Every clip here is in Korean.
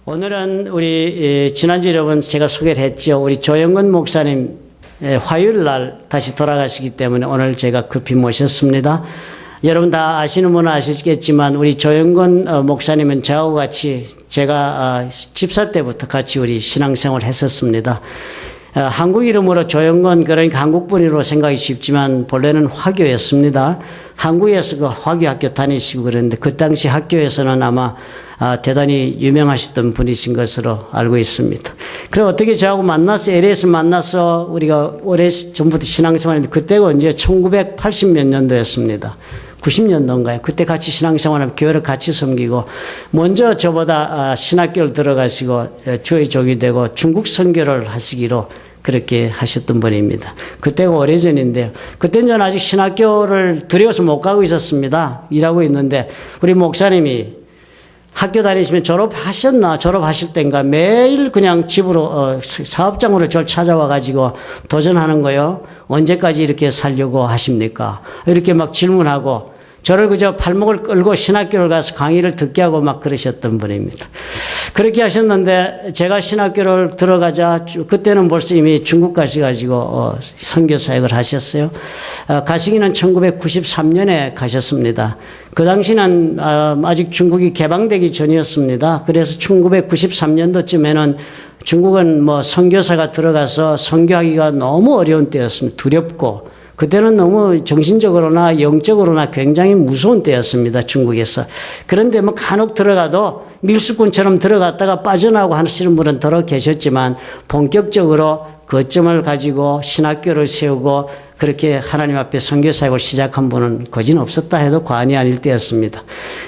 오늘은 우리 지난주 여러분 제가 소개를 했죠. 우리 조영근 목사님 화요일 날 다시 돌아가시기 때문에 오늘 제가 급히 모셨습니다. 여러분 다 아시는 분은 아시겠지만 우리 조영근 목사님은 저하고 같이 제가 집사 때부터 같이 우리 신앙생활을 했었습니다. 한국 이름으로 조영근, 그러니까 한국 분으로 생각이 쉽지만 본래는 화교였습니다. 한국에서 그 화교학교 다니시고 그랬는데 그 당시 학교에서는 아마 대단히 유명하셨던 분이신 것으로 알고 있습니다. 그래 어떻게 저하고 만나서 LA에서 만나서 우리가 오래 전부터 신앙생활했는데 그때가 언제 1980 몇 년도였습니다. 90년도인가요? 그때 같이 신앙생활하면 교회를 같이 섬기고 먼저 저보다 신학교를 들어가시고 주의 종이 되고 중국 선교를 하시기로 그렇게 하셨던 분입니다. 그때가 오래전인데요. 그때는 저는 아직 신학교를 두려워서 못 가고 있었습니다. 일하고 있는데 우리 목사님이 학교 다니시면 졸업하실 때인가 매일 그냥 집으로 사업장으로 저를 찾아와 가지고 도전하는 거요. 언제까지 이렇게 살려고 하십니까? 이렇게 막 질문하고 저를 그저 발목을 끌고 신학교를 가서 강의를 듣게 하고 막 그러셨던 분입니다. 그렇게 하셨는데 제가 신학교를 들어가자 그때는 벌써 이미 중국 가셔가지고 선교 사역을 하셨어요. 가시기는 1993년에 가셨습니다. 그 당시는 아직 중국이 개방되기 전이었습니다. 그래서 1993년도쯤에는 중국은 뭐 선교사가 들어가서 선교하기가 너무 어려운 때였습니다. 두렵고 그때는 너무 정신적으로나 영적으로나 굉장히 무서운 때였습니다. 중국에서. 그런데 뭐 간혹 들어가도 밀수꾼처럼 들어갔다가 빠져나오고 하시는 분은 더러 계셨지만 본격적으로 거점을 가지고 신학교를 세우고 그렇게 하나님 앞에 선교 사역을 시작한 분은 거진 없었다 해도 과언이 아닐 때였습니다.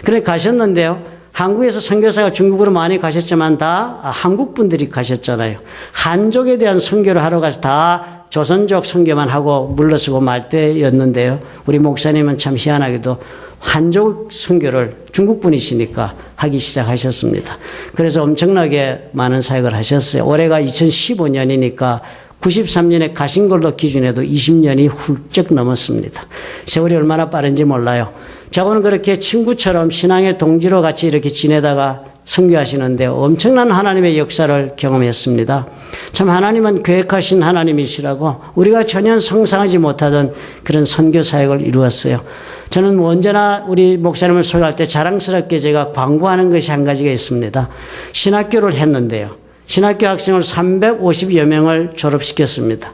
그래 가셨는데요. 한국에서 선교사가 중국으로 많이 가셨지만 다 한국 분들이 가셨잖아요. 한족에 대한 선교를 하러 가서 다 조선족 선교만 하고 물러서고 말 때였는데요. 우리 목사님은 참 희한하게도 한족 선교를 중국 분이시니까 하기 시작하셨습니다. 그래서 엄청나게 많은 사역을 하셨어요. 올해가 2015년이니까 93년에 가신 걸로 기준해도 20년이 훌쩍 넘었습니다. 세월이 얼마나 빠른지 몰라요. 저거는 그렇게 친구처럼 신앙의 동지로 같이 이렇게 지내다가 선교하시는데 엄청난 하나님의 역사를 경험했습니다. 참 하나님은 계획하신 하나님이시라고 우리가 전혀 상상하지 못하던 그런 선교 사역을 이루었어요. 저는 언제나 우리 목사님을 소개할 때 자랑스럽게 제가 광고하는 것이 한 가지가 있습니다. 신학교를 했는데요. 신학교 학생을 350여 명을 졸업시켰습니다.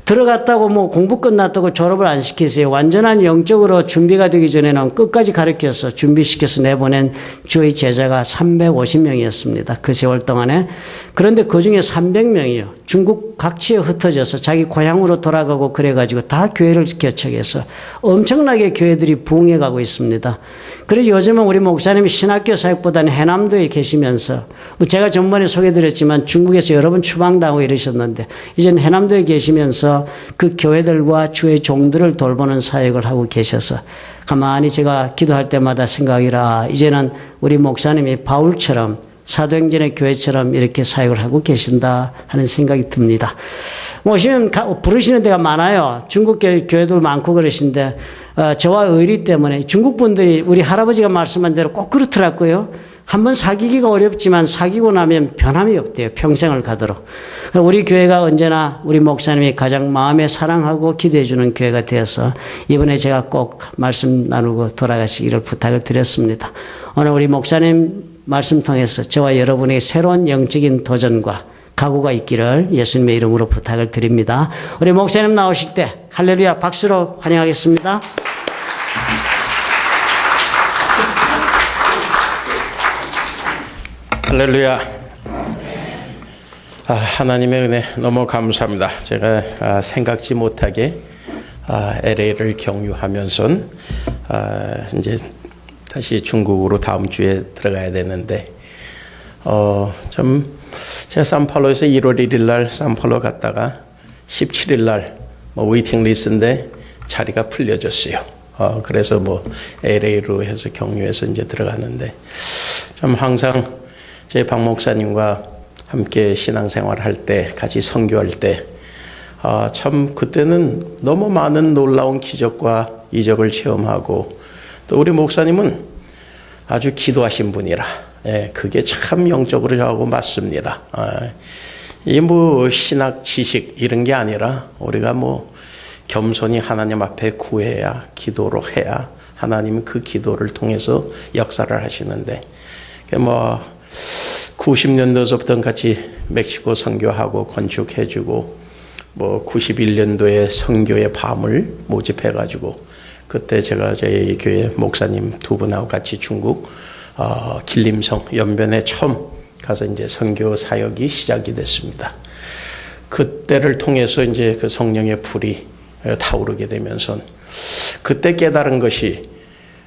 들어갔다고 뭐 공부 끝났다고 졸업을 안 시키세요. 완전한 영적으로 준비가 되기 전에는 끝까지 가르쳐서 준비시켜서 내보낸 주의 제자가 350명이었습니다. 그 세월 동안에. 그런데 그중에 300명이요. 중국 각지에 흩어져서 자기 고향으로 돌아가고 그래가지고 다 교회를 개척해서 엄청나게 교회들이 부흥해가고 있습니다. 그래서 요즘은 우리 목사님이 신학교 사역보다는 해남도에 계시면서 제가 전번에 소개드렸지만 중국에서 여러 번 추방당하고 이러셨는데 이제는 해남도에 계시면서 그 교회들과 주의 종들을 돌보는 사역을 하고 계셔서 가만히 제가 기도할 때마다 생각이라 이제는 우리 목사님이 바울처럼 사도행전의 교회처럼 이렇게 사역을 하고 계신다 하는 생각이 듭니다. 오시면 부르시는 데가 많아요. 중국 교회들 많고 그러신데 저와 의리 때문에 중국 분들이 우리 할아버지가 말씀한 대로 꼭 그렇더라고요. 한번 사귀기가 어렵지만 사귀고 나면 변함이 없대요. 평생을 가도록. 우리 교회가 언제나 우리 목사님이 가장 마음에 사랑하고 기도해 주는 교회가 되어서 이번에 제가 꼭 말씀 나누고 돌아가시기를 부탁을 드렸습니다. 오늘 우리 목사님 말씀 통해서 저와 여러분에게 새로운 영적인 도전과 각오가 있기를 예수님의 이름으로 부탁을 드립니다. 우리 목사님 나오실 때 할렐루야 박수로 환영하겠습니다. 할렐루야. 하나님의 은혜 너무 감사합니다. 제가 생각지 못하게 LA를 경유하면서 이제 다시 중국으로 다음 주에 들어가야 되는데 좀 제가 산팔로에서 1월 1일 날 산팔로 갔다가 17일 날 웨이팅 리스트인데 자리가 풀려졌어요. 그래서 LA로 해서 경유해서 이제 들어갔는데 좀 항상 제 박 목사님과 함께 신앙생활 할 때 같이 선교할 때 참 그때는 너무 많은 놀라운 기적과 이적을 체험하고 또 우리 목사님은 아주 기도하신 분이라 예, 그게 참 영적으로 저하고 맞습니다. 이 뭐 신학 지식 이런 게 아니라 우리가 뭐 겸손히 하나님 앞에 구해야 기도로 해야 하나님은 그 기도를 통해서 역사를 하시는데 뭐 90년도서부터 같이 멕시코 선교하고 건축해주고 뭐 91년도에 선교의 밤을 모집해가지고 그때 제가 저희 교회 목사님 두 분하고 같이 중국 길림성 연변에 처음 가서 이제 선교 사역이 시작이 됐습니다. 그때를 통해서 이제 그 성령의 불이 타오르게 되면서 그때 깨달은 것이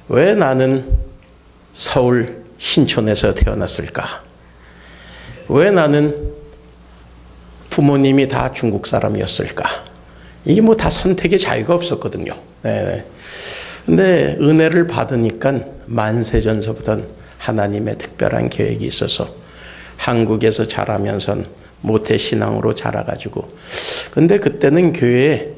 왜 나는 서울 신촌에서 태어났을까? 왜 나는 부모님이 다 중국 사람이었을까? 이게 뭐 다 선택의 자유가 없었거든요. 네. 근데 은혜를 받으니까 만세전서부터 하나님의 특별한 계획이 있어서 한국에서 자라면서 모태신앙으로 자라가지고 근데 그때는 교회에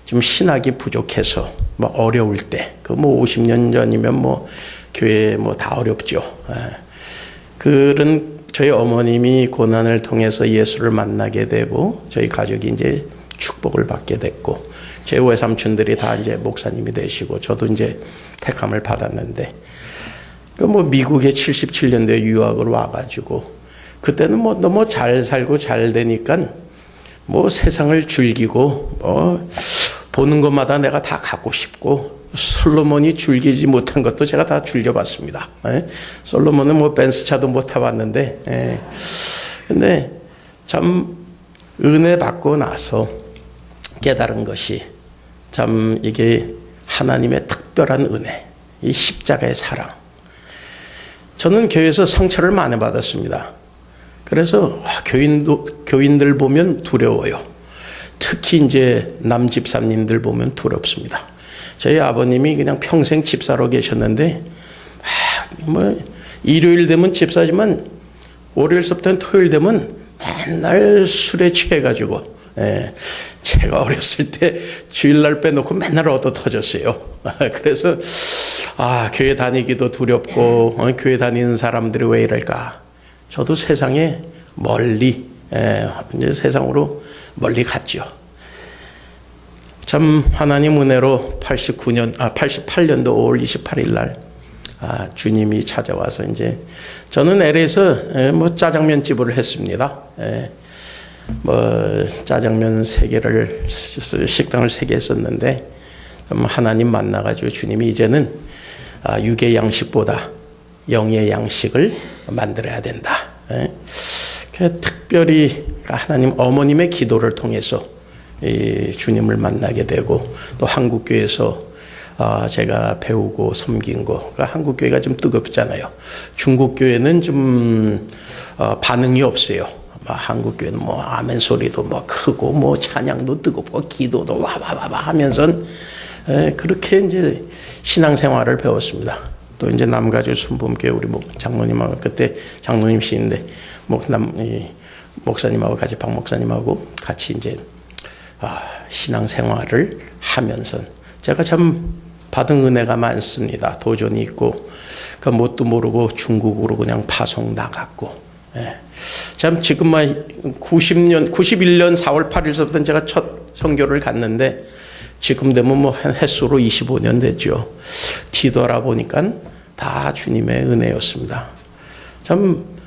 좀 신학이 부족해서 뭐 어려울 때 그 뭐 50년 전이면 뭐 교회 뭐 다 어렵죠. 그런 저희 어머님이 고난을 통해서 예수를 만나게 되고 저희 가족이 이제 축복을 받게 됐고 제 외삼촌들이 다 이제 목사님이 되시고 저도 이제 택함을 받았는데 그 뭐 미국에 77년도에 유학을 와가지고 그때는 뭐 너무 잘 살고 잘 되니까 뭐 세상을 즐기고 뭐 보는 것마다 내가 다 갖고 싶고 솔로몬이 즐기지 못한 것도 제가 다 즐겨봤습니다. 솔로몬은 뭐 벤츠차도 못 타봤는데 근데 참 은혜 받고 나서 깨달은 것이 참 이게 하나님의 특별한 은혜, 이 십자가의 사랑. 저는 교회에서 상처를 많이 받았습니다. 그래서 교인들 보면 두려워요. 특히 이제 남 집사님들 보면 두렵습니다. 저희 아버님이 그냥 평생 집사로 계셨는데 뭐 일요일 되면 집사지만 월요일서부터 토요일 되면 맨날 술에 취해가지고 제가 어렸을 때 주일날 빼놓고 맨날 얻어 터졌어요. 그래서 교회 다니기도 두렵고 교회 다니는 사람들이 왜 이럴까. 저도 세상에 멀리 이제 세상으로 멀리 갔죠. 참 하나님 은혜로 88년도 5월 28일 날 주님이 찾아와서 이제 저는 LA에서 뭐 짜장면 집을 했습니다. 뭐 짜장면 3개를 식당을 3개 했었는데 하나님 만나가지고 주님이 이제는 육의 양식보다 영의 양식을 만들어야 된다. 특별히 하나님 어머님의 기도를 통해서 주님을 만나게 되고 또 한국교회에서 제가 배우고 섬긴 거 한국교회가 좀 뜨겁잖아요. 중국교회는 좀 반응이 없어요. 한국교회는 뭐 아멘 소리도 뭐 크고 뭐 찬양도 뜨겁고 기도도 와와와와 하면서 그렇게 이제 신앙생활을 배웠습니다. 또 이제 남가주 순복음교회 우리 장로님하고 그때 장로님이신데 목사님하고 같이 박 목사님하고 같이 이제 신앙생활을 하면서 제가 참 받은 은혜가 많습니다. 도전이 있고 그 뭣도 모르고 중국으로 그냥 파송 나갔고 참 지금만 91년 4월 8일서부터 제가 첫 선교를 갔는데 지금 되면 뭐 횟수로 25년 됐죠. 뒤돌아보니까 다 주님의 은혜였습니다. 참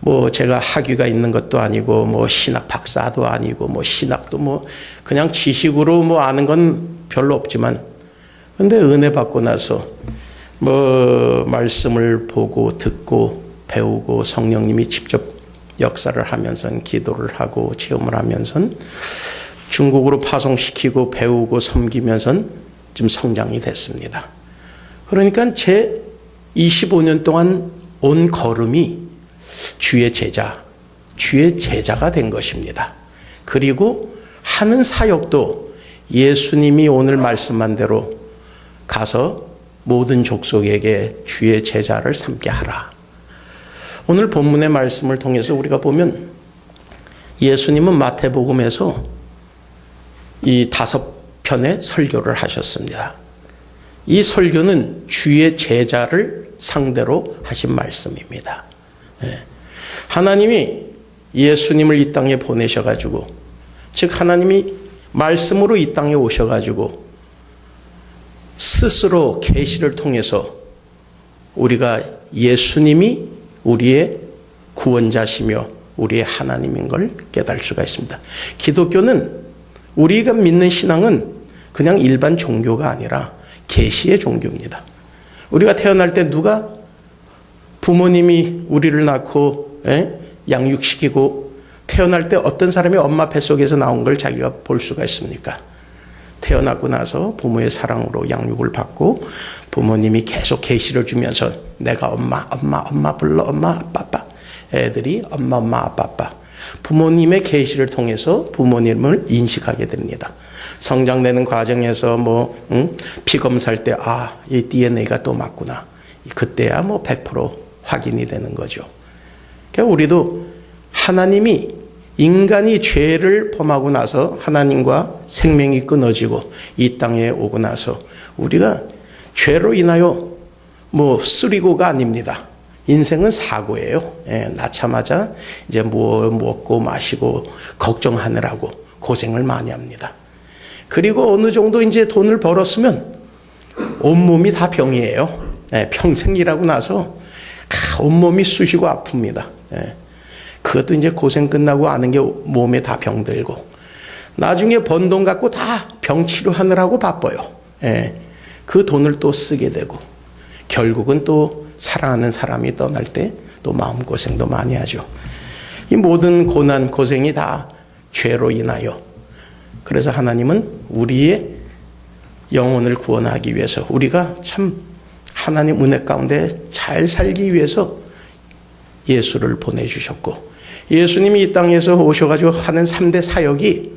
뭐 제가 학위가 있는 것도 아니고 뭐 신학 박사도 아니고 뭐 신학도 뭐 그냥 지식으로 뭐 아는 건 별로 없지만 근데 은혜 받고 나서 뭐 말씀을 보고 듣고 배우고 성령님이 직접 역사를 하면서 기도를 하고 체험을 하면서 중국으로 파송시키고 배우고 섬기면서 좀 성장이 됐습니다. 그러니까 제 25년 동안 온 걸음이 주의 제자가 된 것입니다. 그리고 하는 사역도 예수님이 오늘 말씀한 대로 가서 모든 족속에게 주의 제자를 삼게 하라. 오늘 본문의 말씀을 통해서 우리가 보면 예수님은 마태복음에서 이 5편의 설교를 하셨습니다. 이 설교는 주의 제자를 상대로 하신 말씀입니다. 하나님이 예수님을 이 땅에 보내셔가지고, 즉 하나님이 말씀으로 이 땅에 오셔가지고 스스로 계시를 통해서 우리가 예수님이 우리의 구원자시며 우리의 하나님인 걸 깨달을 수가 있습니다. 기독교는, 우리가 믿는 신앙은 그냥 일반 종교가 아니라 계시의 종교입니다. 우리가 태어날 때 누가 부모님이 우리를 낳고 양육시키고 태어날 때 어떤 사람이 엄마 뱃속에서 나온 걸 자기가 볼 수가 있습니까? 태어나고 나서 부모의 사랑으로 양육을 받고 부모님이 계속 계시를 주면서 내가 엄마 불러, 엄마 아빠. 애들이 엄마 아빠. 부모님의 계시를 통해서 부모님을 인식하게 됩니다. 성장되는 과정에서 피 검사할 때 이 DNA가 또 맞구나. 그때야 100% 확인이 되는 거죠. 그러니까 우리도 하나님이, 인간이 죄를 범하고 나서 하나님과 생명이 끊어지고 이 땅에 오고 나서 우리가 죄로 인하여 쓰리고가 아닙니다. 인생은 사고예요. 낳자마자 이제 먹고 마시고 걱정하느라고 고생을 많이 합니다. 그리고 어느 정도 이제 돈을 벌었으면 온몸이 다 병이에요. 평생 일하고 나서 온몸이 쑤시고 아픕니다. 그것도 이제 고생 끝나고 아는 게 몸에 다 병들고 나중에 번 돈 갖고 다 병 치료하느라고 바빠요. 그 돈을 또 쓰게 되고 결국은 또 사랑하는 사람이 떠날 때 또 마음고생도 많이 하죠. 이 모든 고난, 고생이 다 죄로 인하여, 그래서 하나님은 우리의 영혼을 구원하기 위해서, 우리가 참 하나님 은혜 가운데 잘 살기 위해서 예수를 보내주셨고, 예수님이 이 땅에서 오셔가지고 하는 3대 사역이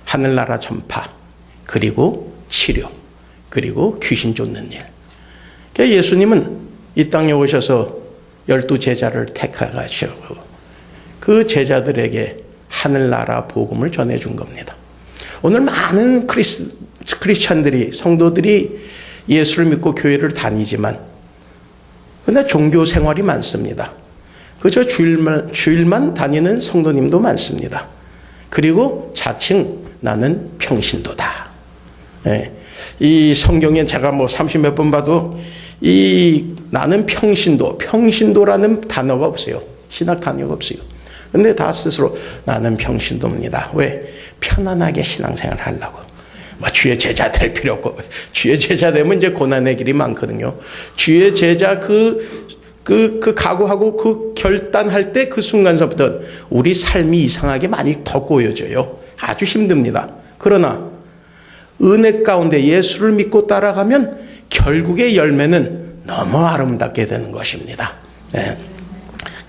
하늘나라 전파, 그리고 치료, 그리고 귀신 쫓는 일. 그러니까 예수님은 이 땅에 오셔서 12제자를 택하시고 그 제자들에게 하늘나라 복음을 전해준 겁니다. 오늘 많은 크리스찬들이, 성도들이 예수를 믿고 교회를 다니지만 그러나 종교 생활이 많습니다. 그저 주일만 다니는 성도님도 많습니다. 그리고 자칭 나는 평신도다. 이 성경에 제가 30몇 번 봐도 이 나는 평신도라는 단어가 없어요. 신학 단어가 없어요. 근데 다 스스로 나는 평신도입니다. 왜? 편안하게 신앙생활 하려고. 주의 제자 될 필요 없고, 주의 제자 되면 이제 고난의 길이 많거든요. 주의 제자 그 각오하고 그 결단할 때 그 순간서부터 우리 삶이 이상하게 많이 더 꼬여져요. 아주 힘듭니다. 그러나 은혜 가운데 예수를 믿고 따라가면 결국의 열매는 너무 아름답게 되는 것입니다.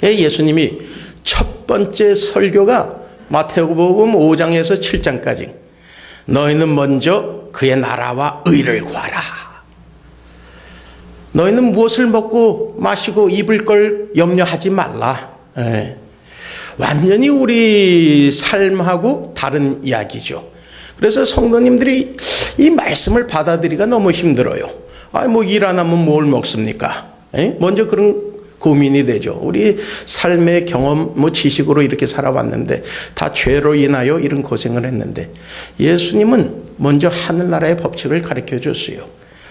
예수님이 첫 번째 설교가 마태복음 5장에서 7장까지 너희는 먼저 그의 나라와 의를 구하라. 너희는 무엇을 먹고 마시고 입을 걸 염려하지 말라. 완전히 우리 삶하고 다른 이야기죠. 그래서 성도님들이 이 말씀을 받아들이기가 너무 힘들어요. 일 안 하면 뭘 먹습니까? 먼저 그런 고민이 되죠. 우리 삶의 경험, 지식으로 이렇게 살아왔는데 다 죄로 인하여 이런 고생을 했는데 예수님은 먼저 하늘나라의 법칙을 가르쳐 줬어요.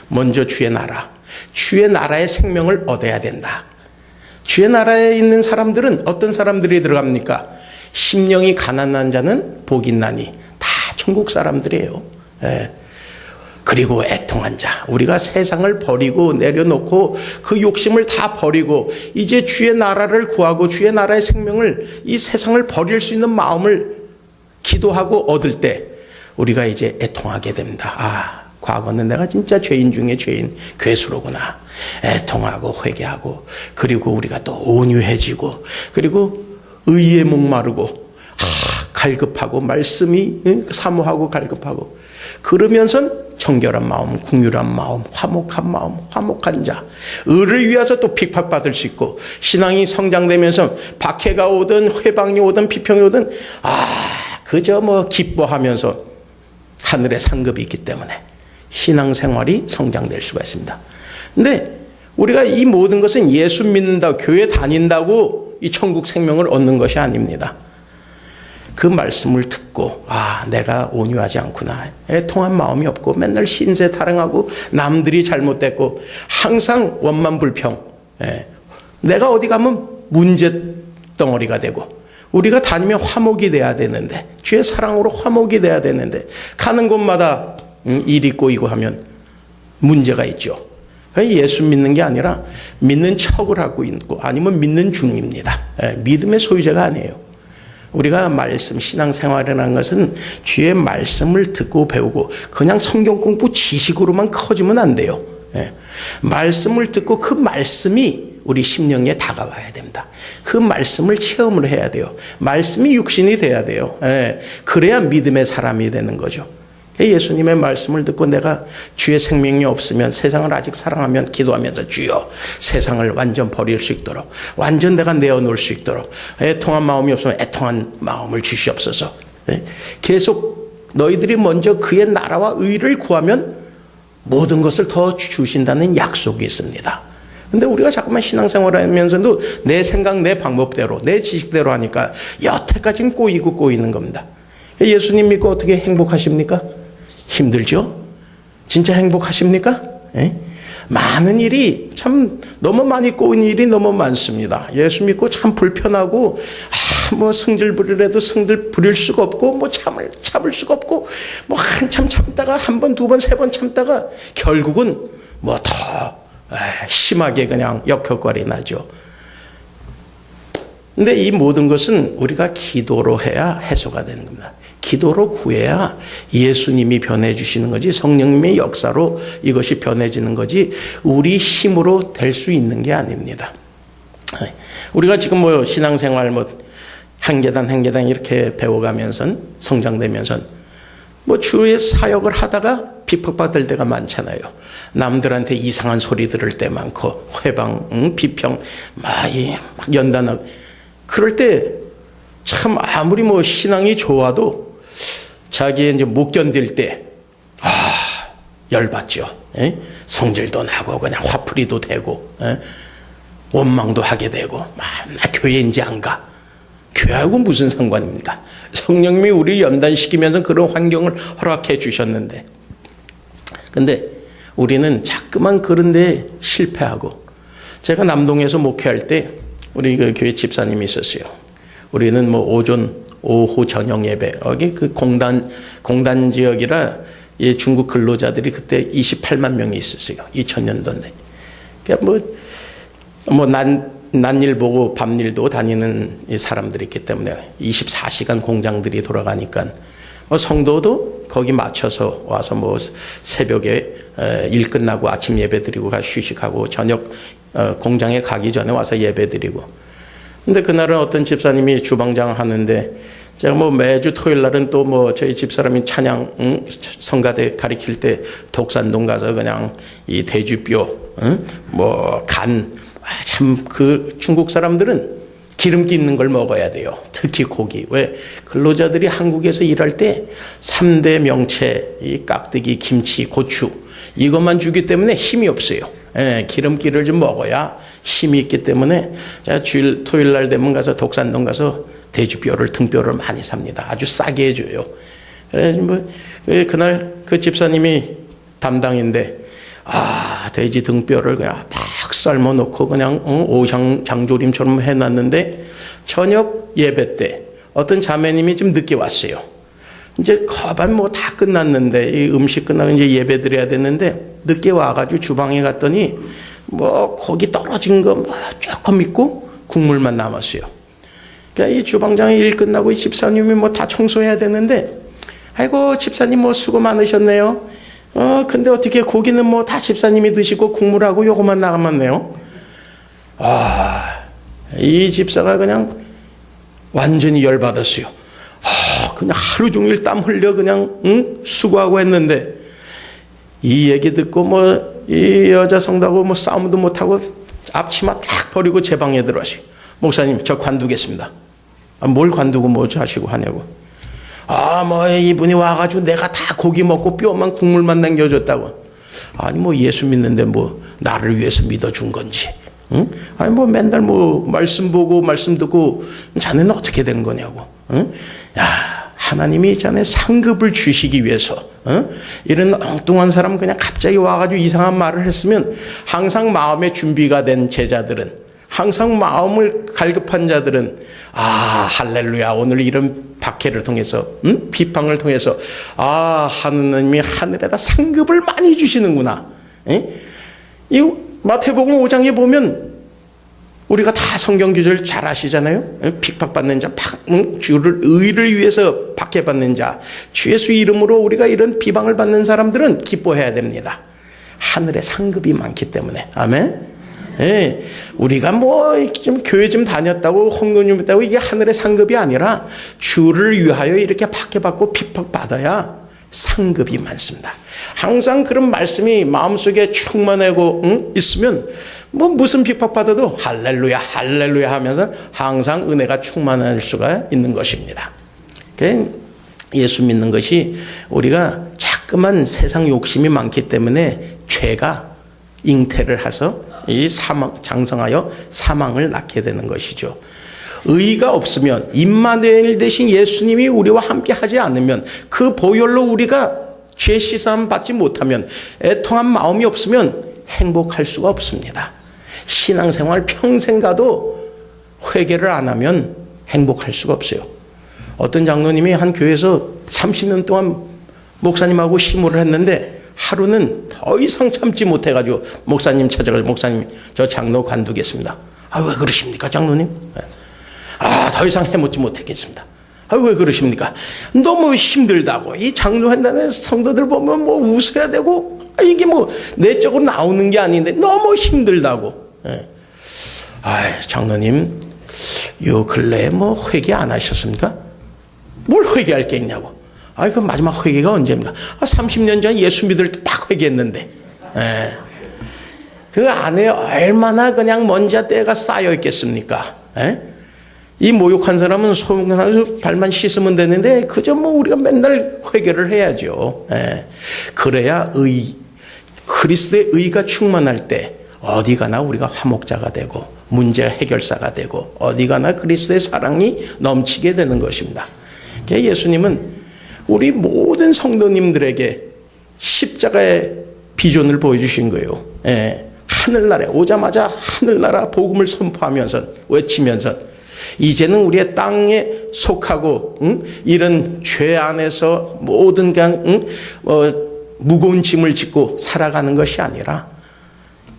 먼저 주의 나라의 생명을 얻어야 된다. 주의 나라에 있는 사람들은 어떤 사람들이 들어갑니까? 심령이 가난한 자는 복이 있나니, 다 천국 사람들이에요. 그리고 애통한 자, 우리가 세상을 버리고 내려놓고 그 욕심을 다 버리고 이제 주의 나라를 구하고 주의 나라의 생명을, 이 세상을 버릴 수 있는 마음을 기도하고 얻을 때 우리가 이제 애통하게 됩니다. 과거는 내가 진짜 죄인 중에 죄인, 괴수로구나. 애통하고 회개하고, 그리고 우리가 또 온유해지고, 그리고 의에 목마르고, 갈급하고, 말씀이 사모하고 갈급하고, 그러면서 정결한 마음, 궁휼한 마음, 화목한 자, 의를 위해서 또 핍박받을 수 있고, 신앙이 성장되면서 박해가 오든 회방이 오든 비평이 오든 그저 기뻐하면서 하늘의 상급이 있기 때문에 신앙생활이 성장될 수가 있습니다. 근데 우리가 이 모든 것은 예수 믿는다고, 교회 다닌다고 이 천국 생명을 얻는 것이 아닙니다. 그 말씀을 듣고 내가 온유하지 않구나. 애통한 마음이 없고 맨날 신세 타령하고 남들이 잘못됐고 항상 원만불평. 내가 어디 가면 문제 덩어리가 되고 우리가 다니면 화목이 돼야 되는데 주의 사랑으로 화목이 돼야 되는데 가는 곳마다 일이 꼬이고 하면 문제가 있죠. 예수 믿는 게 아니라 믿는 척을 하고 있고 아니면 믿는 중입니다. 믿음의 소유자가 아니에요. 우리가 말씀 신앙생활이라는 것은 주의 말씀을 듣고 배우고 그냥 성경 공부 지식으로만 커지면 안 돼요. 말씀을 듣고 그 말씀이 우리 심령에 다가와야 됩니다. 그 말씀을 체험을 해야 돼요. 말씀이 육신이 돼야 돼요. 그래야 믿음의 사람이 되는 거죠. 예수님의 말씀을 듣고 내가 주의 생명이 없으면 세상을 아직 사랑하면 기도하면서 주여 세상을 완전 버릴 수 있도록 완전 내가 내어놓을 수 있도록 애통한 마음이 없으면 애통한 마음을 주시옵소서. 계속 너희들이 먼저 그의 나라와 의를 구하면 모든 것을 더 주신다는 약속이 있습니다. 근데 우리가 자꾸만 신앙생활을 하면서도 내 생각, 내 방법대로, 내 지식대로 하니까 여태까지는 꼬이는 겁니다. 예수님 믿고 어떻게 행복하십니까? 힘들죠? 진짜 행복하십니까? 많은 일이 참 너무 많이 꼬인 일이 너무 많습니다. 예수 믿고 참 불편하고 승질 부리래도 승질 부릴 수가 없고 참을 수가 없고 한참 참다가 한 번, 두 번, 세 번 참다가 결국은 더 심하게 그냥 역효과가 나죠. 근데 이 모든 것은 우리가 기도로 해야 해소가 되는 겁니다. 기도로 구해야 예수님이 변해주시는 거지 성령님의 역사로 이것이 변해지는 거지 우리 힘으로 될 수 있는 게 아닙니다. 우리가 지금 신앙생활 한 계단 한 계단 이렇게 배워가면서 성장되면서 주의 사역을 하다가 비폭받을 때가 많잖아요. 남들한테 이상한 소리 들을 때 많고 회방, 비평, 막 연단하고 그럴 때 참 아무리 신앙이 좋아도 자기 이제 못 견딜 때 열받죠. 성질도 나고 그냥 화풀이도 되고 원망도 하게 되고 나 교회인지 안 가. 교회하고 무슨 상관입니까? 성령님이 우리를 연단시키면서 그런 환경을 허락해 주셨는데 근데 우리는 자꾸만 그런 데 실패하고 제가 남동에서 목회할 때 우리 그 교회 집사님이 있었어요. 우리는 오후 저녁 예배 여기 그 공단 지역이라 중국 근로자들이 그때 28만 명이 있었어요. 2000년도인데 그러니까 난일 보고 밤일도 다니는 사람들이 있기 때문에 24시간 공장들이 돌아가니까 성도도 거기 맞춰서 와서 새벽에 일 끝나고 아침 예배 드리고 휴식하고 저녁 공장에 가기 전에 와서 예배 드리고 근데 그날은 어떤 집사님이 주방장을 하는데 제가 매주 토요일 날은 또 저희 집사람이 찬양 성가대 가리킬 때 독산동 가서 그냥 이 돼지뼈 간 참 그 중국 사람들은 기름기 있는 걸 먹어야 돼요. 특히 고기. 왜? 근로자들이 한국에서 일할 때 3대 명체, 이 깍두기, 김치, 고추 이것만 주기 때문에 힘이 없어요. 기름기를 좀 먹어야 힘이 있기 때문에 제가 토요일 날 되면 가서 독산동 가서 돼지뼈를 등뼈를 많이 삽니다. 아주 싸게 해줘요. 그래서 그날 그 집사님이 담당인데 돼지 등뼈를 그냥 팍 삶아 놓고 그냥 오향 장조림처럼 해놨는데 저녁 예배 때 어떤 자매님이 좀 늦게 왔어요. 이제 거반 다 끝났는데 이 음식 끝나고 이제 예배 드려야 되는데 늦게 와가지고 주방에 갔더니 고기 떨어진 거 조금 있고 국물만 남았어요. 그러니까 이 주방장이 일 끝나고 이 집사님이 다 청소해야 되는데 아이고 집사님 수고 많으셨네요. 근데 어떻게 고기는 다 집사님이 드시고 국물하고 요거만 남았네요. 이 집사가 그냥 완전히 열받았어요. 그냥 하루 종일 땀 흘려 그냥 수고하고 했는데 이 얘기 듣고 이 여자 성도하고 싸움도 못하고 앞치마 딱 버리고 제 방에 들어가시고 목사님 저 관두겠습니다. 뭘 관두고 하시고 하냐고. 이분이 와가지고 내가 다 고기 먹고 뼈만 국물만 남겨줬다고. 아니 예수 믿는데 나를 위해서 믿어준 건지 응? 아니 뭐 맨날 뭐 말씀 보고 말씀 듣고 자네는 어떻게 된 거냐고. 응? 야, 하나님이 자네 상급을 주시기 위해서 이런 엉뚱한 사람 그냥 갑자기 와가지고 이상한 말을 했으면 항상 마음의 준비가 된 제자들은, 항상 마음을 갈급한 자들은 할렐루야, 오늘 이런 박해를 통해서 비방을 통해서 하나님이 하늘에다 상급을 많이 주시는구나. 이 마태복음 5장에 보면 우리가 다 성경 구절 잘 아시잖아요. 핍박받는 자, 주를 의를 위해서 박해받는 자, 주 예수 이름으로 우리가 이런 비방을 받는 사람들은 기뻐해야 됩니다. 하늘에 상급이 많기 때문에. 아멘. 예, 우리가 뭐 좀 교회 좀 다녔다고 헌금 좀 했다고 이게 하늘의 상급이 아니라 주를 위하여 이렇게 박해받고 핍박받아야 상급이 많습니다. 항상 그런 말씀이 마음속에 충만하고 있으면 뭐 무슨 핍박받아도 할렐루야 할렐루야 하면서 항상 은혜가 충만할 수가 있는 것입니다. 예수 믿는 것이 우리가 자꾸만 세상 욕심이 많기 때문에 죄가 잉태를 해서 이 장성하여 사망을 낳게 되는 것이죠. 의가 없으면, 임마누엘 대신 예수님이 우리와 함께 하지 않으면, 그 보혈로 우리가 죄 씻음 받지 못하면, 애통한 마음이 없으면 행복할 수가 없습니다. 신앙생활 평생 가도 회개를 안 하면 행복할 수가 없어요. 어떤 장로님이 한 교회에서 30년 동안 목사님하고 심호를 했는데 하루는 더 이상 참지 못해가지고 목사님 찾아가서, 목사님 저 장로 관두겠습니다. 왜 그러십니까 장로님? 더 이상 해먹지 못하겠습니다. 왜 그러십니까? 너무 힘들다고. 이 장로 한다는 성도들 보면 뭐 웃어야 되고, 이게 뭐 내적으로 나오는 게 아닌데 너무 힘들다고. 장로님 요 근래에 뭐 회개 안 하셨습니까? 뭘 회개할 게 있냐고. 그 마지막 회개가 언제입니까? 30년 전 예수 믿을 때 딱 회개했는데. 그 안에 얼마나 그냥 먼지 때가 쌓여 있겠습니까? 이 모욕한 사람은 소용나서 발만 씻으면 되는데 그저 뭐 우리가 맨날 회개를 해야죠. 그래야 그리스도의 의가 충만할 때 어디 가나 우리가 화목자가 되고 문제 해결사가 되고 어디 가나 그리스도의 사랑이 넘치게 되는 것입니다. 예수님은 우리 모든 성도님들에게 십자가의 비전을 보여주신 거예요. 하늘나라에 오자마자 하늘나라 복음을 선포하면서 외치면서 이제는 우리의 땅에 속하고 이런 죄 안에서 모든 그냥 무거운 짐을 짓고 살아가는 것이 아니라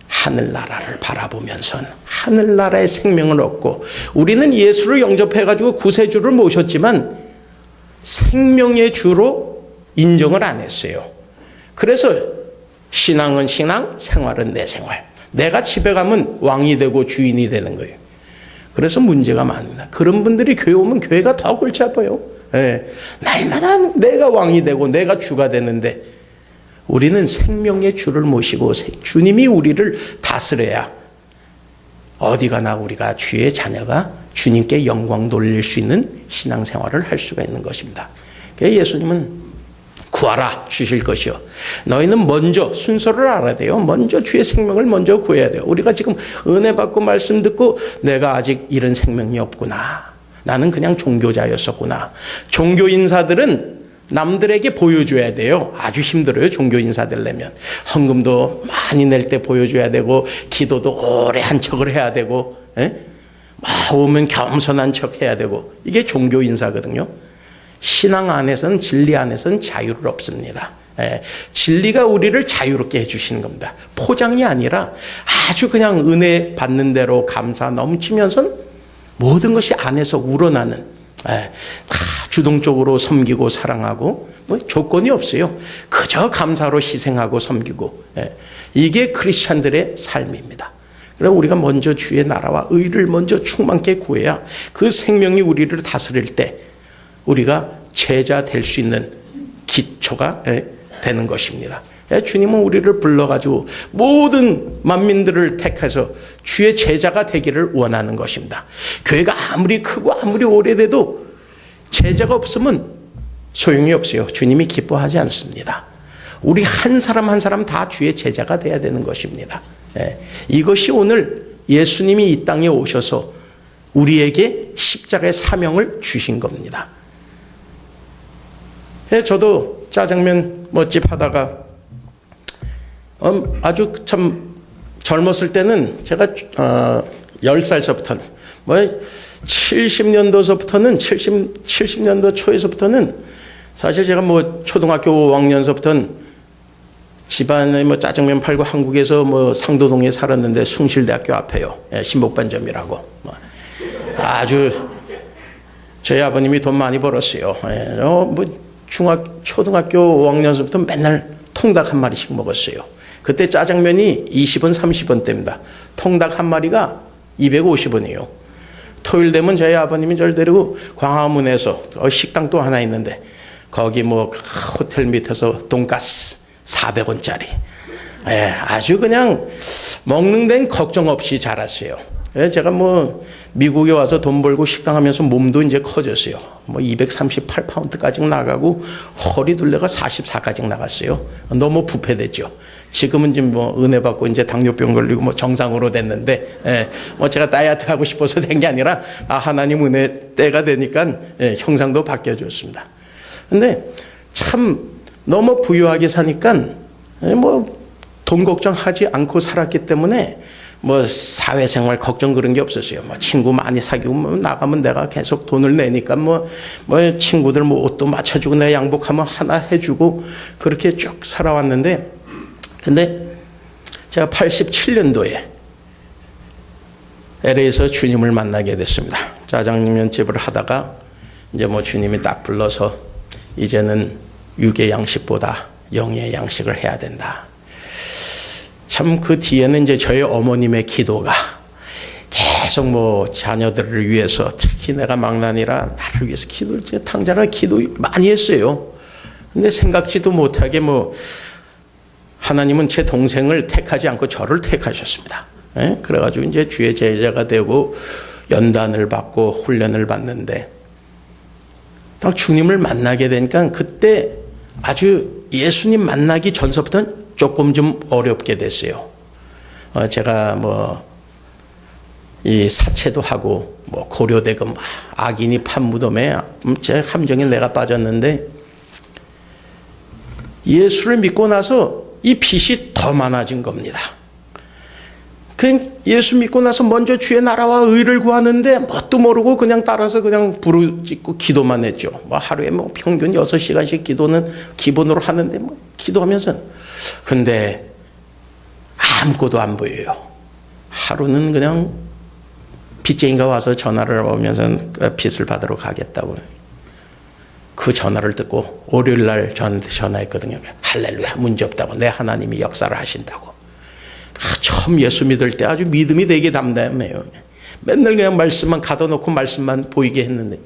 하늘나라를 바라보면서 하늘나라의 생명을 얻고, 우리는 예수를 영접해가지고 구세주를 모셨지만 생명의 주로 인정을 안 했어요. 그래서 신앙은 신앙, 생활은 내 생활. 내가 집에 가면 왕이 되고 주인이 되는 거예요. 그래서 문제가 많습니다. 그런 분들이 교회 오면 교회가 더 골치 아파요. 날마다 내가 왕이 되고 내가 주가 되는데, 우리는 생명의 주를 모시고 주님이 우리를 다스려야 어디 가나 우리가 주의 자녀가 주님께 영광 돌릴 수 있는 신앙생활을 할 수가 있는 것입니다. 예수님은 구하라 주실 것이요. 너희는 먼저 순서를 알아야 돼요. 먼저 주의 생명을 먼저 구해야 돼요. 우리가 지금 은혜 받고 말씀 듣고 내가 아직 이런 생명이 없구나. 나는 그냥 종교자였었구나. 종교 인사들은 남들에게 보여줘야 돼요. 아주 힘들어요. 종교 인사 되려면. 헌금도 많이 낼 때 보여줘야 되고, 기도도 오래 한 척을 해야 되고, 오면 겸손한 척 해야 되고, 이게 종교 인사거든요. 신앙 안에서는, 진리 안에서는 자유를 없습니다. 진리가 우리를 자유롭게 해주시는 겁니다. 포장이 아니라 아주 그냥 은혜 받는 대로 감사 넘치면서 모든 것이 안에서 우러나는, 다 주동적으로 섬기고 사랑하고 뭐 조건이 없어요. 그저 감사로 희생하고 섬기고, 이게 크리스찬들의 삶입니다. 그래서 우리가 먼저 주의 나라와 의를 먼저 충만케 구해야 그 생명이 우리를 다스릴 때 우리가 제자 될 수 있는 기초가 되는 것입니다. 주님은 우리를 불러가지고 모든 만민들을 택해서 주의 제자가 되기를 원하는 것입니다. 교회가 아무리 크고 아무리 오래돼도 제자가 없으면 소용이 없어요. 주님이 기뻐하지 않습니다. 우리 한 사람 한 사람 다 주의 제자가 돼야 되는 것입니다. 이것이 오늘 예수님이 이 땅에 오셔서 우리에게 십자가의 사명을 주신 겁니다. 저도 짜장면 멋집 하다가 아주 참 젊었을 때는 제가 10살서부터는 70년도서부터는 70년도 초에서부터는 사실 제가 초등학교 5학년서부터는 집안에 짜장면 팔고 한국에서 상도동에 살았는데 숭실대학교 앞에요. 신복반점이라고. 아주 저희 아버님이 돈 많이 벌었어요. 초등학교 5학년서부터 맨날 통닭 한 마리씩 먹었어요. 그때 짜장면이 20원, 30원대입니다. 통닭 한 마리가 250원이에요. 토요일 되면 저희 아버님이 저를 데리고 광화문에서 식당 또 하나 있는데 거기 호텔 밑에서 돈가스 400원짜리. 아주 그냥 먹는 데는 걱정 없이 자랐어요. 제가 미국에 와서 돈 벌고 식당 하면서 몸도 이제 커졌어요. 238파운드까지 나가고 허리 둘레가 44까지 나갔어요. 너무 부패됐죠. 지금은 지금 은혜 받고 이제 당뇨병 걸리고 정상으로 됐는데, 제가 다이어트 하고 싶어서 된 게 아니라, 하나님 은혜 때가 되니까, 형상도 바뀌어졌습니다. 근데 참 너무 부유하게 사니까, 돈 걱정하지 않고 살았기 때문에, 사회생활 걱정 그런 게 없었어요. 친구 많이 사귀고, 나가면 내가 계속 돈을 내니까, 친구들 옷도 맞춰주고, 내 양복하면 하나 해주고, 그렇게 쭉 살아왔는데, 근데 제가 87년도에 LA에서 주님을 만나게 됐습니다. 짜장면 집을 하다가, 이제 주님이 딱 불러서, 이제는 육의 양식보다 영의 양식을 해야 된다. 참 그 뒤에는 이제 저희 어머님의 기도가 계속 자녀들을 위해서 특히 내가 막내니라 나를 위해서 당자라 기도 많이 했어요. 근데 생각지도 못하게 하나님은 제 동생을 택하지 않고 저를 택하셨습니다. 그래가지고 이제 주의 제자가 되고 연단을 받고 훈련을 받는데 딱 주님을 만나게 되니까 그때 아주 예수님 만나기 전서부터는 조금 좀 어렵게 됐어요. 제가 이 사채도 하고 고려대금 악인이 판 무덤에 제 함정에 내가 빠졌는데 예수를 믿고 나서 이 빚이 더 많아진 겁니다. 예수 믿고 나서 먼저 주의 나라와 의를 구하는데 뭣도 모르고 그냥 따라서 그냥 부르짖고 기도만 했죠. 하루에 평균 6시간씩 기도는 기본으로 하는데 기도하면서 근데 아무것도 안 보여요. 하루는 그냥 빚쟁이가 와서 전화를 오면서 빚을 받으러 가겠다고. 그 전화를 듣고 월요일 날 저한테 전화했거든요. 할렐루야 문제 없다고. 내 하나님이 역사를 하신다고. 처음 예수 믿을 때 아주 믿음이 되게 담담해요. 맨날 그냥 말씀만 가둬놓고 말씀만 보이게 했는데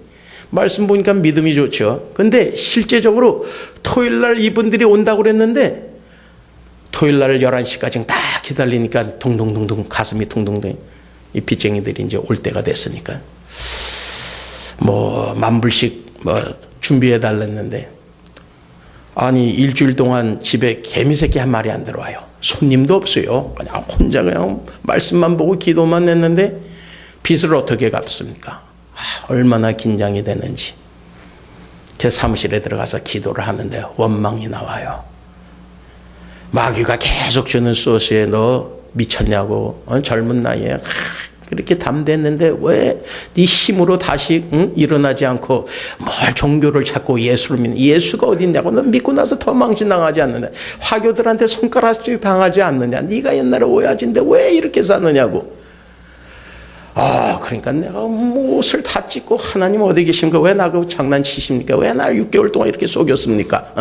말씀 보니까 믿음이 좋죠. 근데 실제적으로 토요일 날 이분들이 온다고 그랬는데 토요일 날 11시까지 딱 기다리니까 둥둥둥둥 가슴이 둥둥둥 이 빚쟁이들이 이제 올 때가 됐으니까 만불씩 준비해 달랬는데 아니 일주일 동안 집에 개미새끼 한 마리 안 들어와요. 손님도 없어요. 그냥 혼자 그냥 말씀만 보고 기도만 했는데 빚을 어떻게 갚습니까? 얼마나 긴장이 되는지. 제 사무실에 들어가서 기도를 하는데 원망이 나와요. 마귀가 계속 주는 소스에 너 미쳤냐고 젊은 나이에 그렇게 담대했는데 왜 네 힘으로 다시 일어나지 않고 뭘 종교를 찾고 예수를 믿는 예수가 어딨냐고 너 믿고 나서 더 망신당하지 않느냐 화교들한테 손가락질 당하지 않느냐 네가 옛날에 오야진데 왜 이렇게 사느냐고 그러니까 내가 옷을 다 찢고 하나님 어디 계십니까 왜 나하고 장난치십니까 왜 날 6개월 동안 이렇게 속였습니까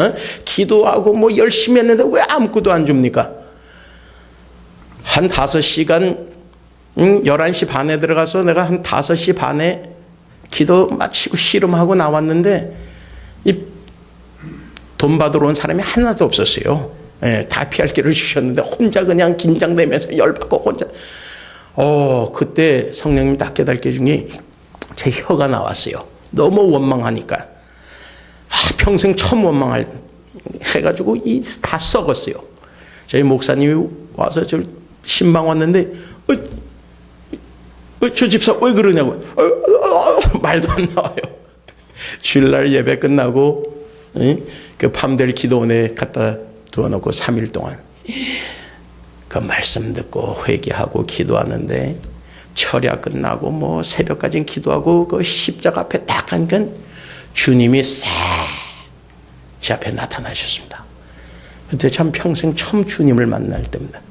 기도하고 열심히 했는데 왜 아무것도 안 줍니까 한 5시간 11시 반에 들어가서 내가 한 5시 반에 기도 마치고 씨름하고 나왔는데 이 돈 받으러 온 사람이 하나도 없었어요. 다 피할 길을 주셨는데 혼자 그냥 긴장되면서 열받고 혼자 그때 성령님이 딱 깨닫게 준 게 제 혀가 나왔어요. 너무 원망하니까 평생 처음 원망할 해가지고 다 썩었어요. 저희 목사님이 와서 저 신방 왔는데 저 집사 왜 그러냐고. 말도 안 나와요. 주일날 예배 끝나고 그 밤될 기도원에 갖다 두어놓고 3일 동안 그 말씀 듣고 회개하고 기도하는데 철야 끝나고 뭐 새벽까지 기도하고 그 십자가 앞에 딱 하니까 주님이 싹 제 앞에 나타나셨습니다. 그때 참 평생 처음 주님을 만날 때입니다.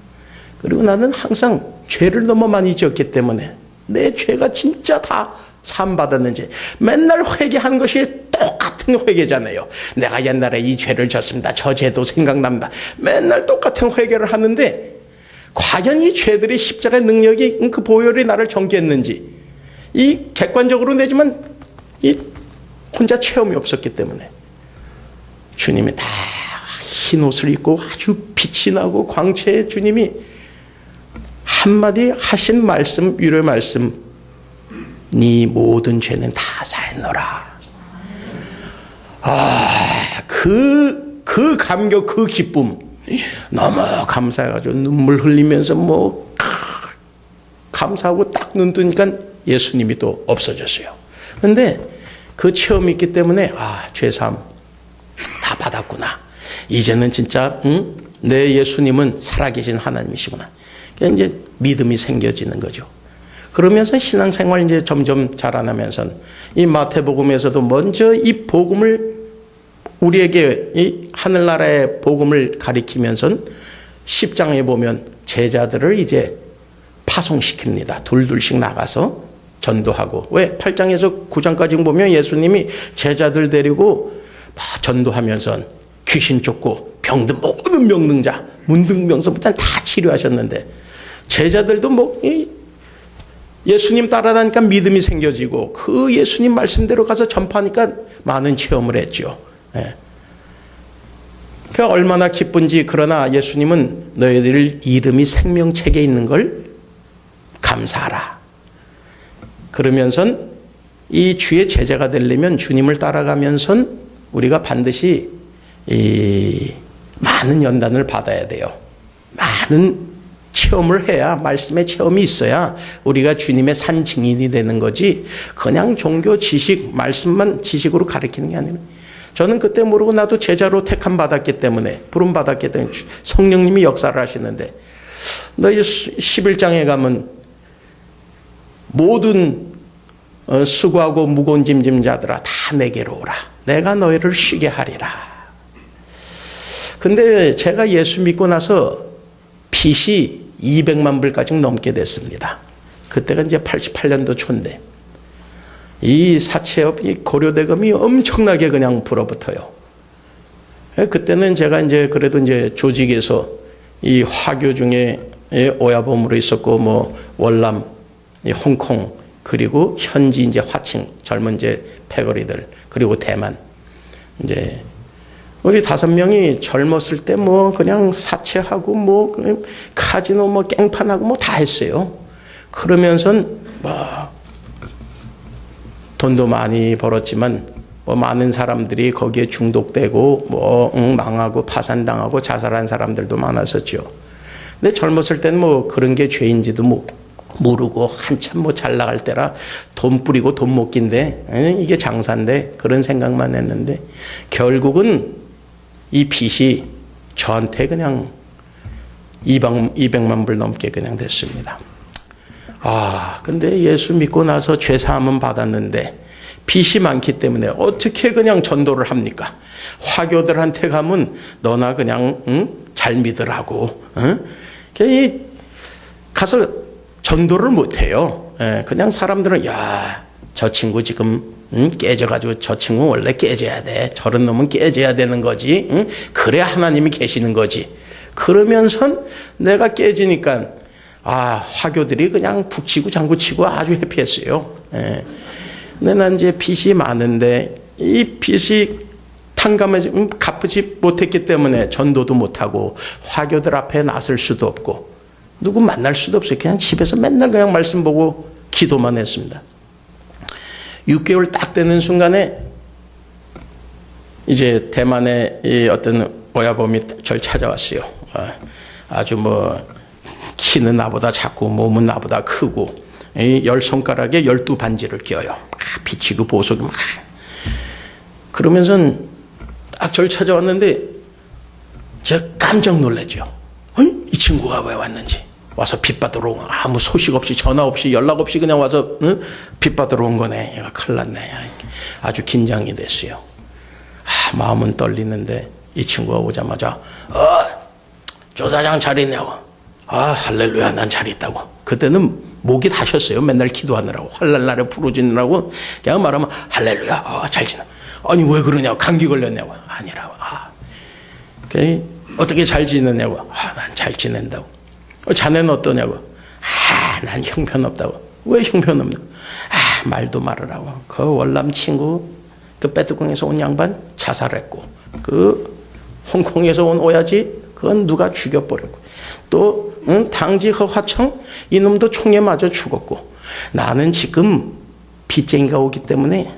그리고 나는 항상 죄를 너무 많이 지었기 때문에 내 죄가 진짜 다 사함받았는지 맨날 회개하는 것이 똑같은 회개잖아요. 내가 옛날에 이 죄를 졌습니다. 저 죄도 생각납니다. 맨날 똑같은 회개를 하는데 과연 이 죄들이 십자가의 능력이 그 보혈이 나를 정죄했는지 이 객관적으로 내지만 이 혼자 체험이 없었기 때문에 주님이 다 흰 옷을 입고 아주 빛이 나고 광채의 주님이 한마디 하신 말씀, 위로의 말씀, 네 모든 죄는 다 사했노라. 그 감격, 그 기쁨 너무 감사해가지고 눈물 흘리면서 뭐 감사하고 딱 눈 뜨니까 예수님이 또 없어졌어요. 그런데 그 체험이 있기 때문에 죄사함 다 받았구나. 이제는 진짜 내 예수님은 살아계신 하나님이시구나. 이제 믿음이 생겨지는 거죠. 그러면서 신앙생활 이제 점점 자라나면서 이 마태복음에서도 먼저 이 복음을 우리에게 이 하늘나라의 복음을 가리키면서 10장에 보면 제자들을 이제 파송시킵니다. 둘둘씩 나가서 전도하고. 왜? 8장에서 9장까지 보면 예수님이 제자들 데리고 전도하면서 귀신 쫓고 병든 모든 명능자, 문둥병선부터 다 치료하셨는데 제자들도 뭐 예수님 따라다니까 믿음이 생겨지고 그 예수님 말씀대로 가서 전파하니까 많은 체험을 했죠. 그 얼마나 기쁜지. 그러나 예수님은 너희들 이름이 생명책에 있는 걸 감사하라. 그러면선 이 주의 제자가 되려면 주님을 따라가면선 우리가 반드시 이 많은 연단을 받아야 돼요. 많은 체험을 해야, 말씀의 체험이 있어야 우리가 주님의 산 증인이 되는 거지 그냥 종교 지식, 말씀만 지식으로 가르치는 게 아니라. 저는 그때 모르고 나도 제자로 택함 받았기 때문에, 부름 받았기 때문에 성령님이 역사를 하시는데 너희 11장에 가면 모든 수고하고 무거운 짐진 자들아 다 내게로 오라. 내가 너희를 쉬게 하리라. 근데 제가 예수 믿고 나서 빚이 200만 불까지 넘게 됐습니다. 그때가 이제 88년도 초인데 이 사채업, 이 고려대금이 엄청나게 그냥 불어붙어요. 그때는 제가 이제 그래도 이제 조직에서 이 화교 중에 오야범으로 있었고 뭐 월남, 홍콩, 그리고 현지 이제 화칭 젊은 이제 패거리들, 그리고 대만 이제 우리 5명이 젊었을 때 뭐 그냥 사채하고 뭐 카지노 뭐 깽판하고 뭐 다 했어요. 그러면선 뭐 돈도 많이 벌었지만 뭐 많은 사람들이 거기에 중독되고 뭐 망하고 파산당하고 자살한 사람들도 많았었죠. 근데 젊었을 때는 뭐 그런 게 죄인지도 모르고 한참 뭐 잘 나갈 때라 돈 뿌리고 돈 못 낀데 이게 장사인데 그런 생각만 했는데 결국은 이 빚이 저한테 그냥 200만 불 넘게 그냥 됐습니다. 근데 예수 믿고 나서 죄사함은 받았는데 빚이 많기 때문에 어떻게 그냥 전도를 합니까? 화교들한테 가면 너나 그냥 잘 믿으라고 가서 전도를 못해요. 그냥 사람들은 저 친구 지금 깨져가지고 저 친구 원래 깨져야 돼. 저런 놈은 깨져야 되는 거지. 그래야 하나님이 계시는 거지. 그러면선 내가 깨지니까 화교들이 그냥 북치고 장구치고 아주 해피했어요. 근데 난 이제 빚이 많은데 이 빚이 갚지 못했기 때문에 전도도 못하고 화교들 앞에 나설 수도 없고 누구 만날 수도 없어요. 그냥 집에서 맨날 그냥 말씀 보고 기도만 했습니다. 6개월 딱 되는 순간에 이제 대만의 이 어떤 오야범이 절 찾아왔어요. 아주 뭐 키는 나보다 작고 몸은 나보다 크고 이 10손가락에 12반지를 껴요. 막 비치고 보석이 막. 그러면서 딱 저를 찾아왔는데 제가 깜짝 놀랐죠. 이 친구가 왜 왔는지. 와서 빚 받으러 온, 아무 소식 없이 전화 없이 연락 없이 그냥 와서 빚 받으러 온 거네. 얘가 큰일 났네. 아주 긴장이 됐어요. 마음은 떨리는데 이 친구가 오자마자 조 사장 잘 있냐고. 할렐루야 난 잘 있다고. 그때는 목이 다셨어요. 맨날 기도하느라고 환난날에 부르짖느라고 그냥 말하면 할렐루야 잘 지내. 아니 왜 그러냐고. 감기 걸렸냐고. 아니라고. 어떻게 잘 지내냐고. 난 잘 지낸다고. 자네는 어떠냐고. 난 형편없다고. 왜 형편없냐고. 말도 말으라고. 그 월남 친구 그 빼뚜껑에서 온 양반 자살했고, 그 홍콩에서 온 오야지 그건 누가 죽여버렸고, 또 당지 그 화청 이놈도 총에 맞아 죽었고, 나는 지금 빚쟁이가 오기 때문에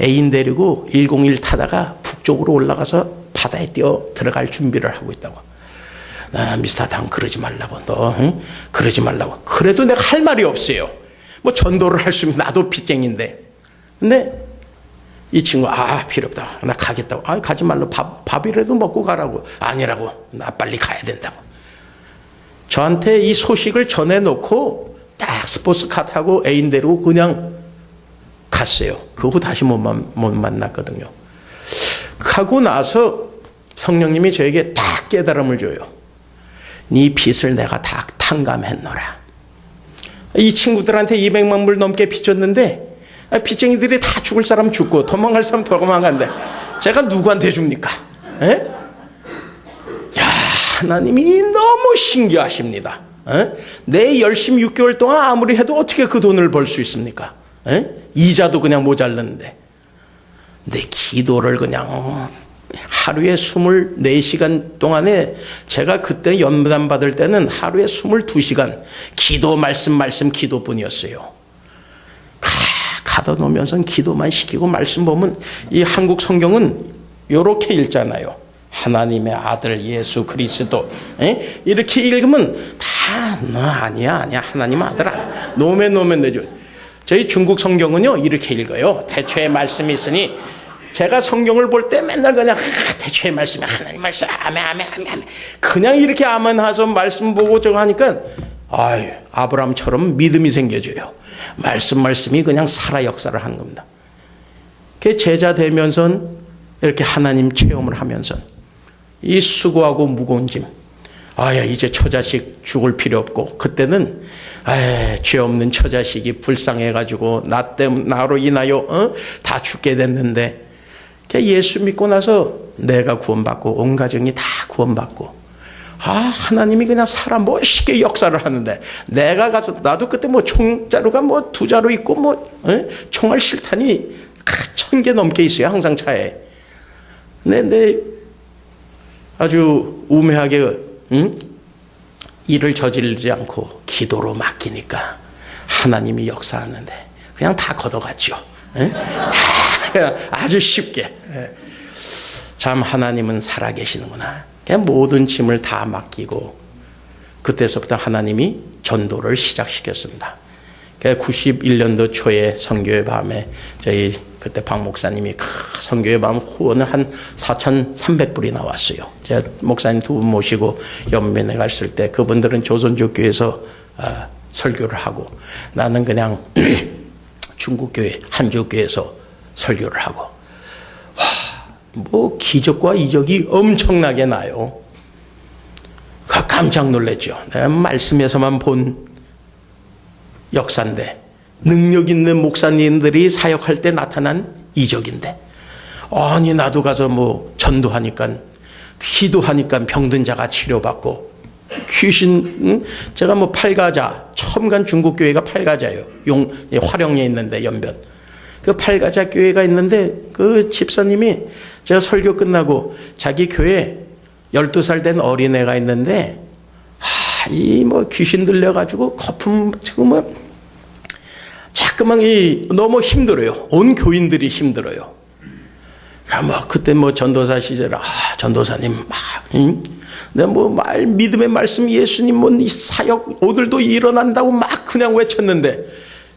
애인 데리고 101 타다가 북쪽으로 올라가서 바다에 뛰어 들어갈 준비를 하고 있다고. 미스터 당 그러지 말라고. 너 그러지 말라고. 그래도 내가 할 말이 없어요. 뭐 전도를 할 수 있으면 나도 빚쟁인데. 근데 이 친구 필요 없다. 나 가겠다고. 가지 말라고. 밥이라도 먹고 가라고. 아니라고. 나 빨리 가야 된다고. 저한테 이 소식을 전해놓고 딱 스포츠카 타고 애인 데리고 그냥 갔어요. 그 후 다시 못 만났거든요. 가고 나서 성령님이 저에게 딱 깨달음을 줘요. 네 빚을 내가 다 탕감했노라. 이 친구들한테 200만 불 넘게 빚졌는데 빚쟁이들이 다 죽을 사람 죽고 도망갈 사람 도망간대. 제가 누구한테 줍니까? 에? 야, 하나님이 너무 신기하십니다. 내 열심히 6개월 동안 아무리 해도 어떻게 그 돈을 벌 수 있습니까? 이자도 그냥 모자랐는데 내 기도를 그냥 하루에 24시간 동안에, 제가 그때 연단 받을 때는 하루에 22시간 기도 말씀 기도뿐이었어요. 가다 놓으면서 기도만 시키고 말씀 보면 이 한국 성경은 이렇게 읽잖아요. 하나님의 아들 예수 그리스도. 이렇게 읽으면 다 아니야 하나님 아들 아니야. 노면 되죠. 저희 중국 성경은요 이렇게 읽어요. 태초에 말씀이 있으니. 제가 성경을 볼 때 맨날 그냥 태초에 말씀이 하나님 말씀 아멘 그냥 이렇게 아멘하서 말씀 보고 저거 하니까 아브라함처럼 믿음이 생겨져요. 말씀이 그냥 살아 역사를 하는 겁니다. 제자 되면서 이렇게 하나님 체험을 하면서 이 수고하고 무거운 짐, 이제 처자식 죽을 필요 없고, 그때는 죄 없는 처자식이 불쌍해가지고 나로 인하여 다 죽게 됐는데, 예수 믿고 나서 내가 구원받고 온 가정이 다 구원받고, 하나님이 그냥 사람 멋있게 역사를 하는데, 내가 가서 나도 그때 총자루가 2자루 있고 총알 실탄이 1000개 넘게 있어요 항상 차에. 근데 아주 우매하게 일을 저지르지 않고 기도로 맡기니까 하나님이 역사하는데 그냥 다 걷어갔죠. 그냥 아주 쉽게. 참 하나님은 살아계시는구나. 그냥 모든 짐을 다 맡기고 그때서부터 하나님이 전도를 시작시켰습니다. 91년도 초에 선교의 밤에 저희 그때 박 목사님이 선교의 밤 후원을 한 4,300불이 나왔어요. 제가 목사님 2분 모시고 연면회 갔을 때 그분들은 조선족교에서 설교를 하고, 나는 그냥 중국교회 한족교에서 설교를 하고, 기적과 이적이 엄청나게 나요. 깜짝 놀랐죠. 내가 말씀에서만 본 역사인데, 능력 있는 목사님들이 사역할 때 나타난 이적인데, 나도 가서 전도하니까, 기도하니까 병든 자가 치료받고, 귀신, 제가 팔가자, 처음 간 중국교회가 팔가자예요. 화령에 있는데, 연변. 그 팔가자 교회가 있는데, 그 집사님이 제가 설교 끝나고 자기 교회에 12살 된 어린애가 있는데, 귀신 들려가지고 거품, 지금 자꾸만 너무 힘들어요. 온 교인들이 힘들어요. 그때 전도사 시절에, 전도사님, 내가 믿음의 말씀 예수님 이 사역 오늘도 일어난다고 막 그냥 외쳤는데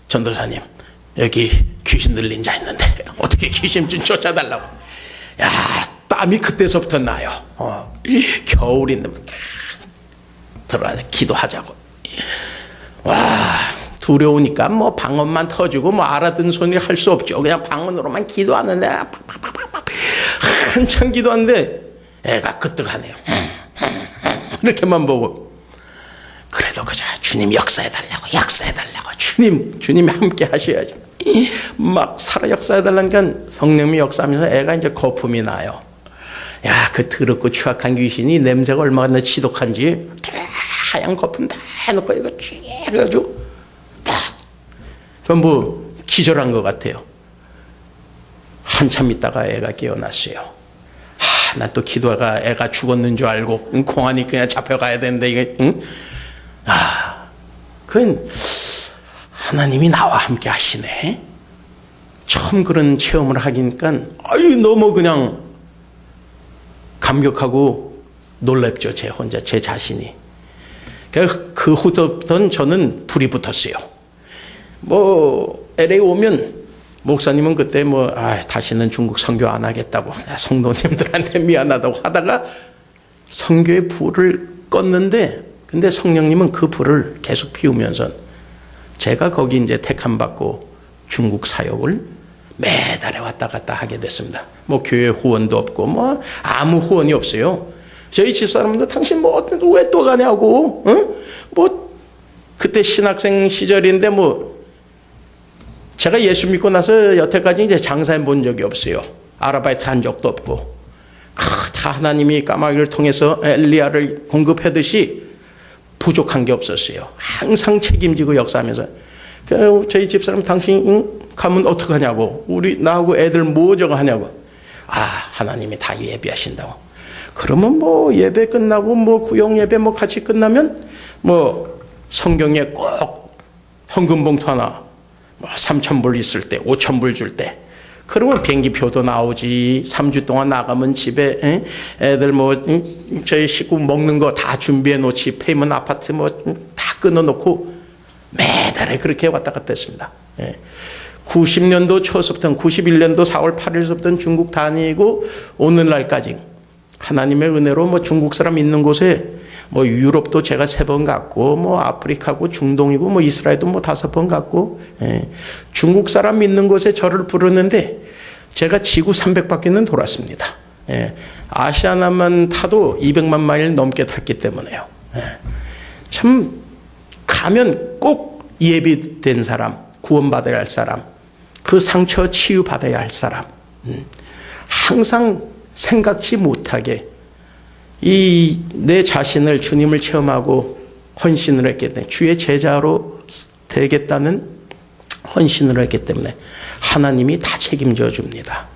전도사님 여기 귀신 들린 자 있는데 어떻게 귀신 좀 쫓아달라고. 야 땀이 그때서부터 나요. 겨울인데 들어와 기도하자고. 와 두려우니까 방언만 터지고 알아듣는 소리 할 수 없죠. 그냥 방언으로만 기도하는데 한참 기도하는데 애가 그뜩하네요. 이렇게만 보고 그래도 그저 주님 역사해달라고 주님이 함께 하셔야죠. 막 살아 역사해달라니까 성령이 역사하면서 애가 이제 거품이 나요. 야, 그 더럽고 추악한 귀신이 냄새가 얼마나 지독한지 하얀 거품 다 해놓고 이거 해가지고 딱 그건 기절한 것 같아요. 한참 있다가 애가 깨어났어요. 난 또 기도가 애가 죽었는 줄 알고 공안이 그냥 잡혀가야 되는데 이게 그건 하나님이 나와 함께 하시네. 처음 그런 체험을 하니까 너무 그냥 감격하고 놀랍죠. 제 자신이. 그 후부터는 저는 불이 붙었어요. LA 오면 목사님은 그때 다시는 중국 선교 안 하겠다고 성도님들한테 미안하다고 하다가 선교의 불을 껐는데 근데 성령님은 그 불을 계속 피우면서 제가 거기 이제 택함 받고 중국 사역을 매달에 왔다 갔다 하게 됐습니다. 교회 후원도 없고 아무 후원이 없어요. 저희 집사람도 당신 왜 또 가냐고. 그때 신학생 시절인데 제가 예수 믿고 나서 여태까지 이제 장사해 본 적이 없어요. 아르바이트 한 적도 없고. 다 하나님이 까마귀를 통해서 엘리야를 공급하듯이 부족한 게 없었어요. 항상 책임지고 역사하면서. 저희 집사람 당신 가면 어떡하냐고. 나하고 애들 뭐 저거 하냐고. 하나님이 다 예배하신다고. 그러면 예배 끝나고 구역 예배 같이 끝나면 성경에 꼭 헌금봉투 하나 3,000불 있을 때 5,000불 줄 때 그러면 비행기표도 나오지. 3주 동안 나가면 집에 애들 저희 식구 먹는 거 다 준비해 놓지. 페이먼 아파트 다 끊어 놓고 매달에 그렇게 왔다 갔다 했습니다. 90년도 초서부터 91년도 4월 8일서부터 중국 다니고 오늘날까지 하나님의 은혜로 중국 사람 있는 곳에 유럽도 제가 3번 갔고 아프리카고 중동이고 이스라엘도 5번 갔고 중국 사람 있는 곳에 저를 부르는데 제가 지구 300바퀴는 돌았습니다. 아시아나만 타도 200만 마일 넘게 탔기 때문에요. 참 가면 꼭 예비된 사람, 구원받아야 할 사람, 그 상처 치유받아야 할 사람, 항상 생각지 못하게 내 자신을 주님을 체험하고 헌신을 했기 때문에 주의 제자로 되겠다는 헌신을 했기 때문에 하나님이 다 책임져 줍니다.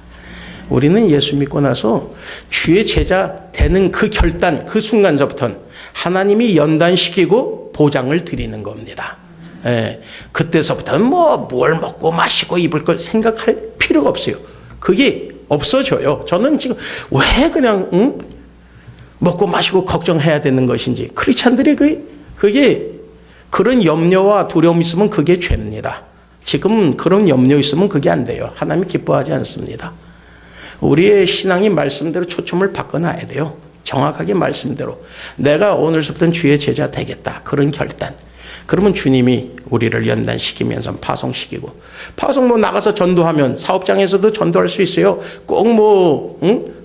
우리는 예수 믿고 나서 주의 제자 되는 그 결단, 그 순간서부터는 하나님이 연단시키고 보장을 드리는 겁니다. 그때서부터는 뭘 먹고 마시고 입을 걸 생각할 필요가 없어요. 그게 없어져요. 저는 지금 왜 그냥 먹고 마시고 걱정해야 되는 것인지. 크리스찬들이 그게 그런 염려와 두려움이 있으면 그게 죄입니다. 지금 그런 염려 있으면 그게 안 돼요. 하나님이 기뻐하지 않습니다. 우리의 신앙이 말씀대로 초점을 바꿔놔야 돼요. 정확하게 말씀대로. 내가 오늘부터는 주의 제자 되겠다. 그런 결단. 그러면 주님이 우리를 연단시키면서 파송시키고. 파송 나가서 전도하면 사업장에서도 전도할 수 있어요. 꼭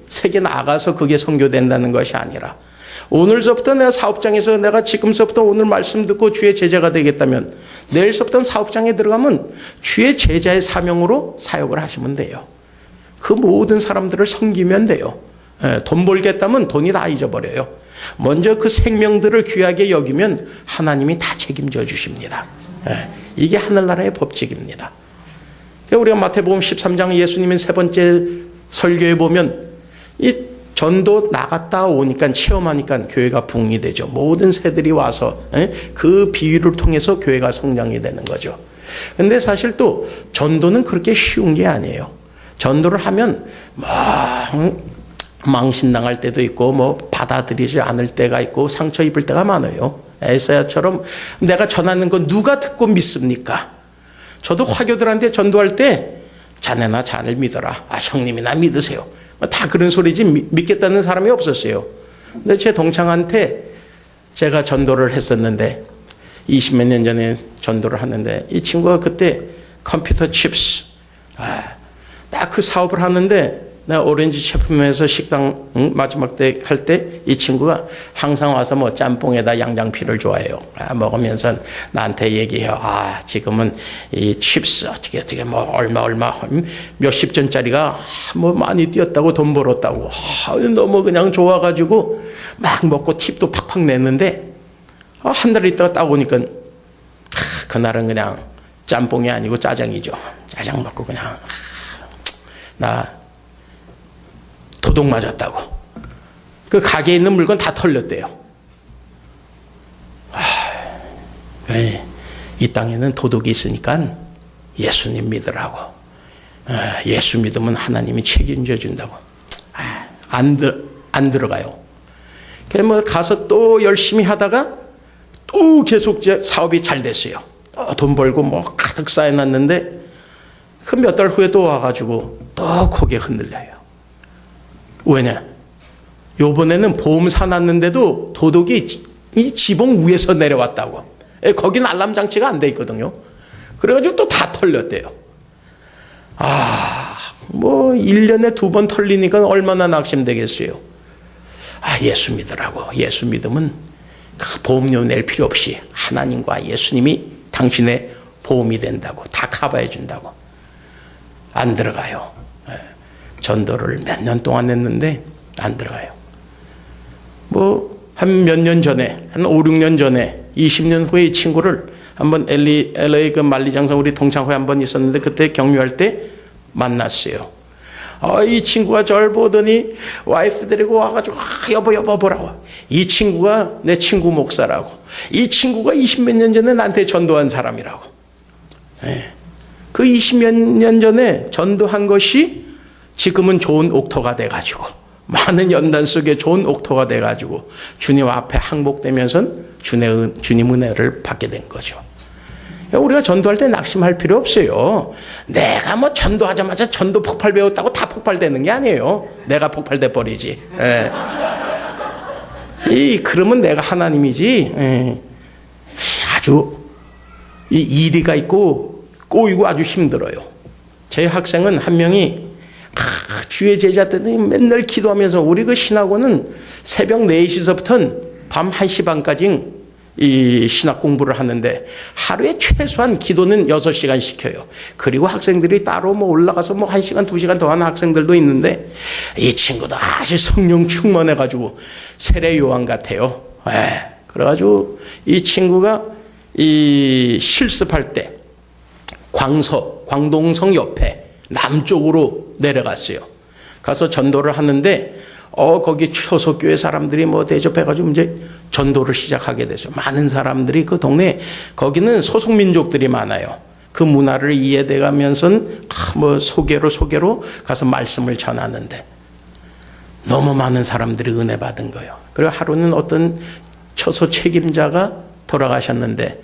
세계 나가서 그게 선교된다는 것이 아니라 오늘서부터 내가 사업장에서 내가 지금서부터 오늘 말씀 듣고 주의 제자가 되겠다면 내일서부터는 사업장에 들어가면 주의 제자의 사명으로 사역을 하시면 돼요. 그 모든 사람들을 섬기면 돼요. 돈 벌겠다면 돈이 다 잊어버려요. 먼저 그 생명들을 귀하게 여기면 하나님이 다 책임져 주십니다. 이게 하늘나라의 법칙입니다. 우리가 마태복음 13장 예수님의 3번째 설교에 보면 이 전도 나갔다 오니까 체험하니까 교회가 붕이 되죠. 모든 새들이 와서 그 비유를 통해서 교회가 성장이 되는 거죠. 근데 사실 또 전도는 그렇게 쉬운 게 아니에요. 전도를 하면 망신당할 때도 있고 뭐 받아들이지 않을 때가 있고 상처 입을 때가 많아요. 에사야처럼 내가 전하는 건 누가 듣고 믿습니까? 저도 화교들한테 전도할 때 자네나 자를 믿어라. 형님이나 믿으세요. 다 그런 소리지 믿겠다는 사람이 없었어요. 근데 제 동창한테 제가 전도를 했었는데 20몇 년 전에 전도를 하는데 이 친구가 그때 컴퓨터 칩스 딱 그 사업을 하는데 내가 오렌지 셰프면서 식당 마지막 때 할 때 이 친구가 항상 와서 뭐 짬뽕에다 양장피를 좋아해요. 먹으면서 나한테 얘기해요. 지금은 이 칩스 어떻게 뭐 얼마 몇십 전짜리가 뭐 많이 뛰었다고 돈 벌었다고 너무 그냥 좋아가지고 막 먹고 팁도 팍팍 냈는데 한 달 있다가 딱 오니까 그날은 그냥 짬뽕이 아니고 짜장이죠. 짜장 먹고 그냥 나 도둑 맞았다고. 그 가게에 있는 물건 다 털렸대요. 이 땅에는 도둑이 있으니까 예수님 믿으라고. 예수 믿으면 하나님이 책임져 준다고. 안 들어가요. 그래서 뭐 가서 또 열심히 하다가 또 계속 사업이 잘 됐어요. 돈 벌고 뭐 가득 쌓여놨는데 그 몇 달 후에 또 와가지고 또 고개 흔들려요. 왜냐? 요번에는 보험사 났는데도 도둑이 이 지붕 위에서 내려왔다고. 거긴 알람 장치가 안 돼 있거든요. 그래가지고 또 다 털렸대요. 뭐 1년에 2번 털리니까 얼마나 낙심되겠어요. 예수 믿으라고. 예수 믿으면 그 보험료 낼 필요 없이 하나님과 예수님이 당신의 보험이 된다고. 다 커버해 준다고. 안 들어가요. 전도를 몇 년 동안 했는데 안 들어가요. 뭐 한 몇 년 전에, 한 5, 6년 전에 20년 후에 이 친구를 한번 LA 그 만리장성 우리 동창회 한번 있었는데 그때 격려할 때 만났어요. 이 친구가 저를 보더니 와이프 데리고 와가지고 여보 보라고. 이 친구가 내 친구 목사라고. 이 친구가 20몇 년 전에 나한테 전도한 사람이라고. 그 20몇 년 전에 전도한 것이 지금은 좋은 옥토가 돼가지고 많은 연단 속에 좋은 옥토가 돼가지고 주님 앞에 항복되면서 주님 은혜를 받게 된 거죠. 우리가 전도할 때 낙심할 필요 없어요. 내가 뭐 전도하자마자 전도 폭발 배웠다고 다 폭발되는 게 아니에요. 내가 폭발돼 버리지. 그러면 내가 하나님이지. 아주 이 이리가 있고 꼬이고 아주 힘들어요. 제 학생은 한 명이 주의 제자 때는 맨날 기도하면서 우리 그 신학원은 새벽 4시서부터 밤 1시 반까지 이 신학 공부를 하는데 하루에 최소한 기도는 6시간 시켜요. 그리고 학생들이 따로 뭐 올라가서 뭐 1시간, 2시간 더 하는 학생들도 있는데 이 친구도 아주 성령 충만해가지고 세례 요한 같아요. 그래가지고 이 친구가 이 실습할 때 광동성 옆에 남쪽으로 내려갔어요. 가서 전도를 하는데 거기 초소교회 사람들이 뭐 대접해가지고 이제 전도를 시작하게 됐어요. 많은 사람들이 그 동네 거기는 소속민족들이 많아요. 그 문화를 이해돼가면서 뭐 소개로 가서 말씀을 전하는데 너무 많은 사람들이 은혜 받은 거예요. 그리고 하루는 어떤 처소 책임자가 돌아가셨는데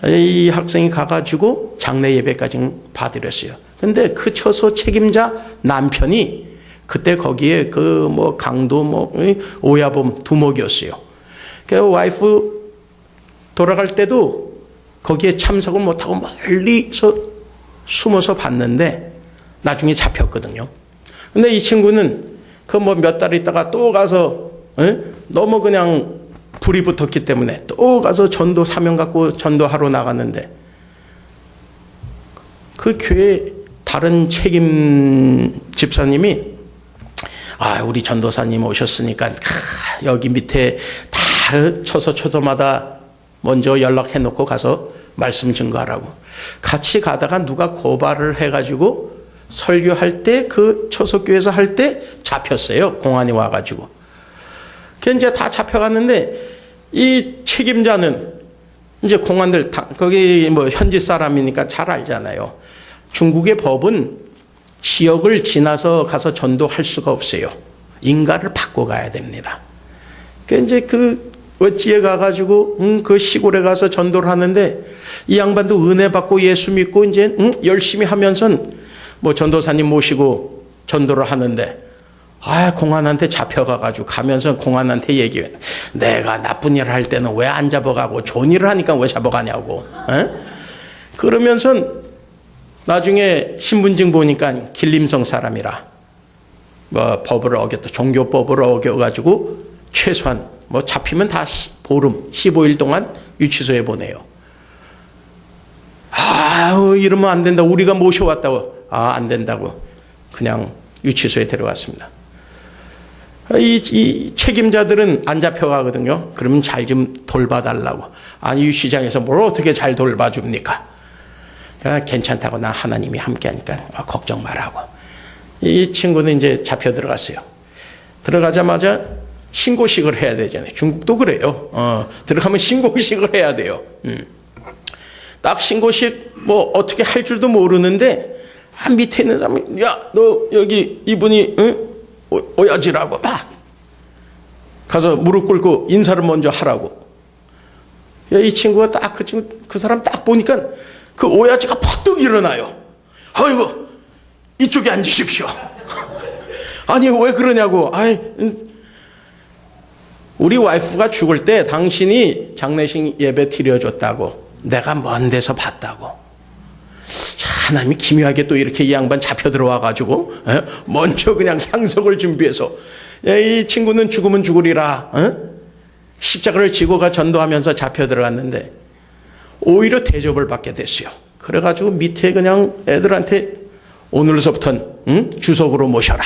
이 학생이 가가지고 장례 예배까지 봐드렸어요. 근데 그 처소 책임자 남편이 그때 거기에 그 뭐 강도 뭐 오야범 두목이었어요. 그 와이프 돌아갈 때도 거기에 참석을 못하고 멀리서 숨어서 봤는데 나중에 잡혔거든요. 근데 이 친구는 그 뭐 몇 달 있다가 또 가서 너무 그냥 불이 붙었기 때문에 또 가서 전도 사명 갖고 전도하러 나갔는데 그 교회 다른 책임 집사님이 우리 전도사님 오셨으니까 여기 밑에 다 처소마다 먼저 연락해 놓고 가서 말씀 증거하라고. 같이 가다가 누가 고발을 해가지고 설교할 때 그 처소교회에서 할 때 잡혔어요. 공안이 와가지고. 그 이제 다 잡혀갔는데 이 책임자는 이제 공안들 거기 뭐 현지 사람이니까 잘 알잖아요. 중국의 법은 지역을 지나서 가서 전도할 수가 없어요. 인가를 받고 가야 됩니다. 그 이제 그 어찌에 가가지고 그 시골에 가서 전도를 하는데 이 양반도 은혜 받고 예수 믿고 이제 열심히 하면서 뭐 전도사님 모시고 전도를 하는데 공안한테 잡혀가가지고 가면서 공안한테 얘기해. 내가 나쁜 일을 할 때는 왜 안 잡아가고 좋은 일을 하니까 왜 잡아가냐고. 그러면서 나중에 신분증 보니까 길림성 사람이라 뭐 법을 어겼다. 종교법을 어겨가지고 최소한 뭐 잡히면 다 보름 15일 동안 유치소에 보내요. 이러면 안 된다. 우리가 모셔왔다고. 안 된다고. 그냥 유치소에 데려갔습니다. 이 책임자들은 안 잡혀가거든요. 그러면 잘 좀 돌봐달라고. 아니 유치장에서 뭘 어떻게 잘 돌봐줍니까? 괜찮다고. 나 하나님이 함께하니까 걱정 말라고. 이 친구는 이제 잡혀 들어갔어요. 들어가자마자 신고식을 해야 되잖아요. 중국도 그래요. 들어가면 신고식을 해야 돼요. 딱 신고식 뭐 어떻게 할 줄도 모르는데 밑에 있는 사람이 야, 너 여기 이분이 오야지라고 막 가서 무릎 꿇고 인사를 먼저 하라고. 이 친구가 딱 그 사람 딱 보니까 그 오야지가 퍼뜩 일어나요. 아이고 이쪽에 앉으십시오. 아니 왜 그러냐고. 우리 와이프가 죽을 때 당신이 장례식 예배 드려줬다고. 내가 먼 데서 봤다고. 하나님이 기묘하게 또 이렇게 이 양반 잡혀 들어와가지고 먼저 그냥 상석을 준비해서 이 친구는 죽으면 죽으리라 십자가를 지고 가 전도하면서 잡혀 들어갔는데 오히려 대접을 받게 됐어요. 그래가지고 밑에 그냥 애들한테 오늘서부터는 주석으로 모셔라.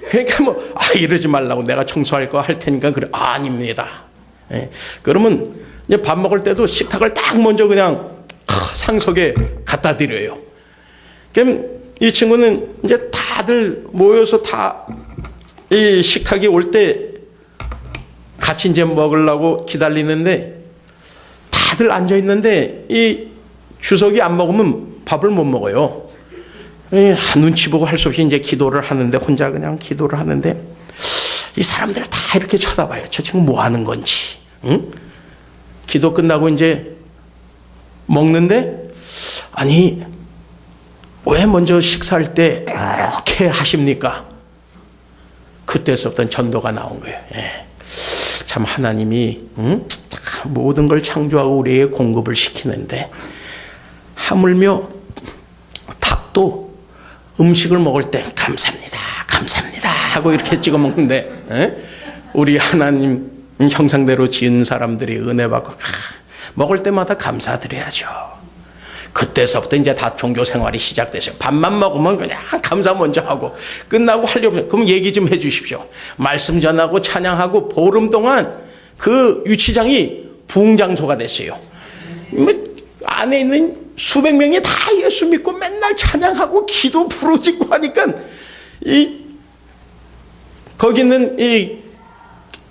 그러니까 뭐 이러지 말라고. 내가 청소할 거 할 테니까. 그래. 아닙니다. 그러면 이제 밥 먹을 때도 식탁을 딱 먼저 그냥 상석에 갖다 드려요. 그럼 이 친구는 이제 다들 모여서 다 이 식탁이 올 때 같이 이제 먹으려고 기다리는데 다들 앉아 있는데 이 주석이 안 먹으면 밥을 못 먹어요. 눈치 보고 할 수 없이 이제 기도를 하는데 혼자 그냥 기도를 하는데 이 사람들을 다 이렇게 쳐다봐요. 저 친구 뭐 하는 건지. 기도 끝나고 이제 먹는데 아니 왜 먼저 식사할 때 이렇게 하십니까? 그때서부터 전도가 나온 거예요. 참 하나님이 모든 걸 창조하고 우리에게 공급을 시키는데 하물며 닭도 음식을 먹을 때 감사합니다 감사합니다 하고 이렇게 찍어 먹는데 우리 하나님 형상대로 지은 사람들이 은혜 받고 먹을 때마다 감사드려야죠. 그때서부터 이제 다 종교 생활이 시작됐어요. 밥만 먹으면 그냥 감사 먼저 하고 끝나고 할 일 없어요. 그럼 얘기 좀 해 주십시오. 말씀 전하고 찬양하고 보름 동안 그 유치장이 부흥장소가 됐어요. 안에 있는 수백 명이 다 예수 믿고 맨날 찬양하고 기도 부르짖고 하니까 거기 있는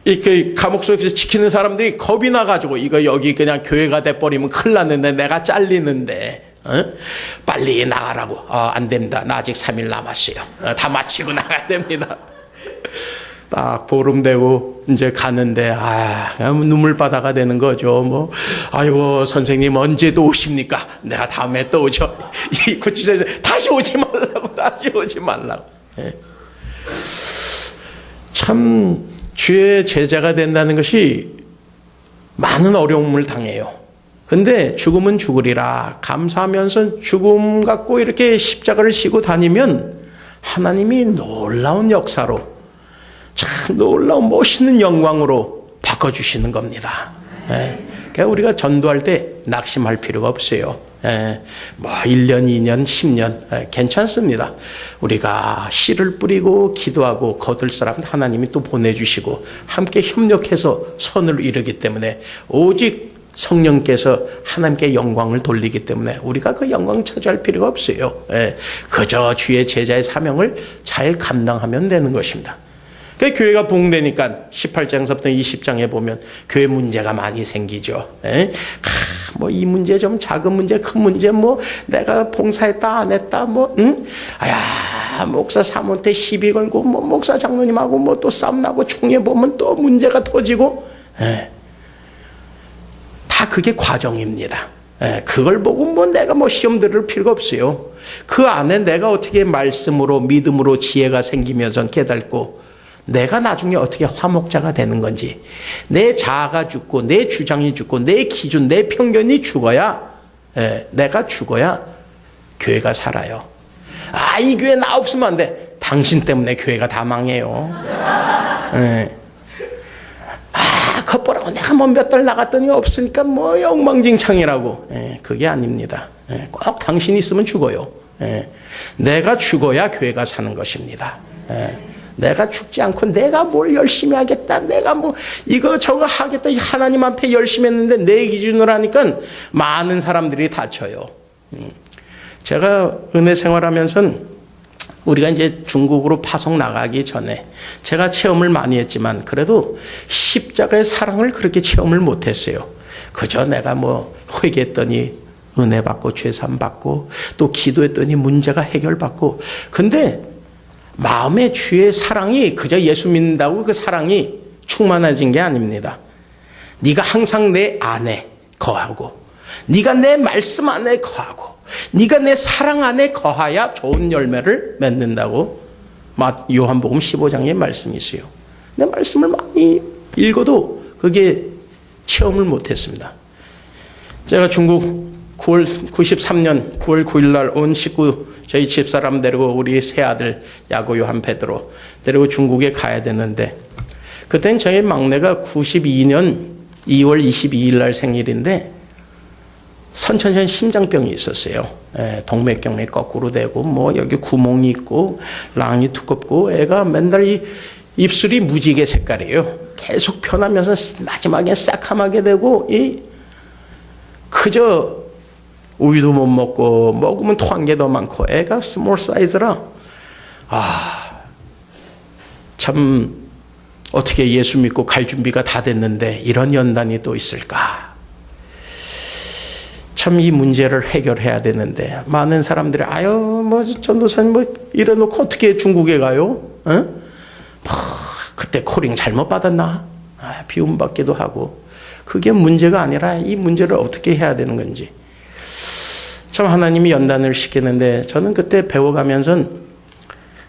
그 감옥 속에서 지키는 사람들이 겁이 나가지고 이거 여기 그냥 교회가 돼버리면 큰일 났는데 내가 잘리는데 빨리 나가라고. 안 됩니다. 나 아직 3일 남았어요. 다 마치고 나가야 됩니다. 딱 보름 되고 이제 가는데 눈물바다가 되는 거죠. 뭐 아이고 선생님 언제 또 오십니까? 내가 다음에 또 오죠. 이 구치소에서 다시 오지 말라고. 참 주의 제자가 된다는 것이 많은 어려움을 당해요. 근데 죽음은 죽으리라 감사하면서 죽음 갖고 이렇게 십자가를 지고 다니면 하나님이 놀라운 역사로 참 놀라운 멋있는 영광으로 바꿔주시는 겁니다. 그러니까 우리가 전도할 때 낙심할 필요가 없어요. 뭐 1년, 2년, 10년 괜찮습니다. 우리가 씨를 뿌리고 기도하고 거둘 사람 하나님이 또 보내주시고 함께 협력해서 선을 이루기 때문에 오직 성령께서 하나님께 영광을 돌리기 때문에 우리가 그 영광 차지할 필요가 없어요. 그저 주의 제자의 사명을 잘 감당하면 되는 것입니다. 그 교회가 부흥되니까 18장서부터 20장에 보면 교회 문제가 많이 생기죠. 뭐 이 문제 좀 작은 문제 큰 문제 뭐 내가 봉사했다 안 했다 목사 사모한테 시비 걸고 뭐 목사 장로님하고 뭐 또 싸움 나고 총회 보면 또 문제가 터지고, 예. 다 그게 과정입니다. 예. 그걸 보고 뭐 내가 뭐 시험 들을 필요가 없어요. 그 안에 내가 어떻게 말씀으로 믿음으로 지혜가 생기면서 깨닫고 내가 나중에 어떻게 화목자가 되는 건지, 내 자아가 죽고 내 주장이 죽고 내 기준 내 편견이 죽어야, 예. 내가 죽어야 교회가 살아요. 아, 이 교회 나 없으면 안 돼. 당신 때문에 교회가 다 망해요. 네. 아, 겉보라고 내가 뭐 몇 달 나갔더니 없으니까 뭐 엉망진창이라고. 네, 그게 아닙니다. 네, 꼭 당신이 있으면 죽어요. 네, 내가 죽어야 교회가 사는 것입니다. 네, 내가 죽지 않고 내가 뭘 열심히 하겠다, 내가 뭐 이거 저거 하겠다, 하나님 앞에 열심히 했는데 내 기준으로 하니까 많은 사람들이 다쳐요. 제가 은혜 생활하면서 우리가 이제 중국으로 파송 나가기 전에 제가 체험을 많이 했지만 그래도 십자가의 사랑을 그렇게 체험을 못했어요. 그저 내가 뭐 회개했더니 은혜 받고 죄산 받고 또 기도했더니 문제가 해결받고, 근데 마음의 주의 사랑이 그저 예수 믿는다고 그 사랑이 충만해진 게 아닙니다. 네가 항상 내 안에 거하고 네가 내 말씀 안에 거하고 네가 내 사랑 안에 거하야 좋은 열매를 맺는다고 요한복음 15장에 말씀이 있어요. 내 말씀을 많이 읽어도 그게 체험을 못했습니다. 제가 중국 93년 9월 9일 날 온 식구 저희 집사람 데리고 우리 새 아들 야고 요한 베드로 데리고 중국에 가야 되는데, 그때는 저희 막내가 92년 2월 22일 날 생일인데 선천성 심장병이 있었어요. 동맥경이 거꾸로 되고 뭐 여기 구멍이 있고 랑이 두껍고 애가 맨날 이 입술이 무지개 색깔이에요. 계속 변하면서 마지막에 새카맣게 되고 그저 우유도 못 먹고 먹으면 토한 게 더 많고 애가 스몰 사이즈라, 참 어떻게 예수 믿고 갈 준비가 다 됐는데 이런 연단이 또 있을까. 참 이 문제를 해결해야 되는데 많은 사람들이 뭐 전도사님 뭐 이래놓고 어떻게 중국에 가요? 그때 코링 잘못 받았나? 비움 받기도 하고. 그게 문제가 아니라 이 문제를 어떻게 해야 되는 건지. 참 하나님이 연단을 시키는데 저는 그때 배워가면서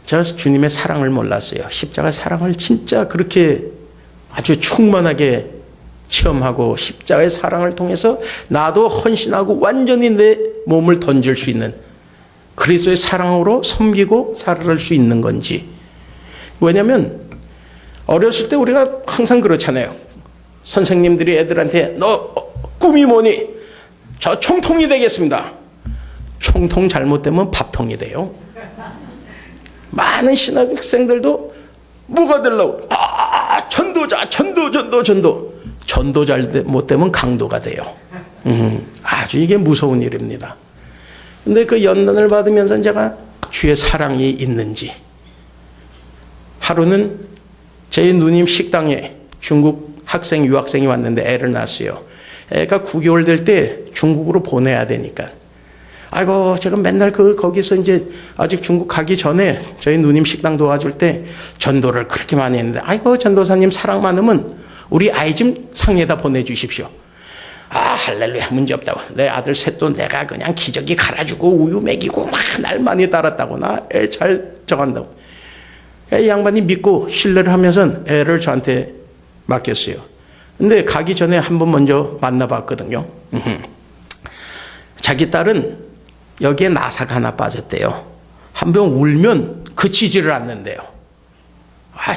제가 주님의 사랑을 몰랐어요. 십자가 사랑을 진짜 그렇게 아주 충만하게 체험하고 십자가의 사랑을 통해서 나도 헌신하고 완전히 내 몸을 던질 수 있는 그리스도의 사랑으로 섬기고 살아갈 수 있는 건지. 왜냐하면 어렸을 때 우리가 항상 그렇잖아요. 선생님들이 애들한테 너 꿈이 뭐니? 저 총통이 되겠습니다. 총통 잘못되면 밥통이 돼요. 많은 신학생들도 뭐가 되려고? 전도자, 전도 잘못되면 강도가 돼요. 아주 이게 무서운 일입니다. 근데 그 연단을 받으면서 제가 주의 사랑이 있는지, 하루는 저희 누님 식당에 중국 학생, 유학생이 왔는데 애를 낳았어요. 애가 9개월 될 때 중국으로 보내야 되니까. 아이고, 제가 맨날 거기서 이제 아직 중국 가기 전에 저희 누님 식당 도와줄 때 전도를 그렇게 많이 했는데, 아이고, 전도사님 사랑 많으면 우리 아이 좀 상해다 보내주십시오. 할렐루야, 문제 없다고. 내 아들 셋도 내가 그냥 기저귀 갈아주고 우유 먹이고 막 날 많이 따랐다고. 나 애 잘 정한다고. 이 양반이 믿고 신뢰를 하면서 애를 저한테 맡겼어요. 근데 가기 전에 한번 먼저 만나봤거든요. 자기 딸은 여기에 나사가 하나 빠졌대요. 한 번 울면 그치지를 않는데요.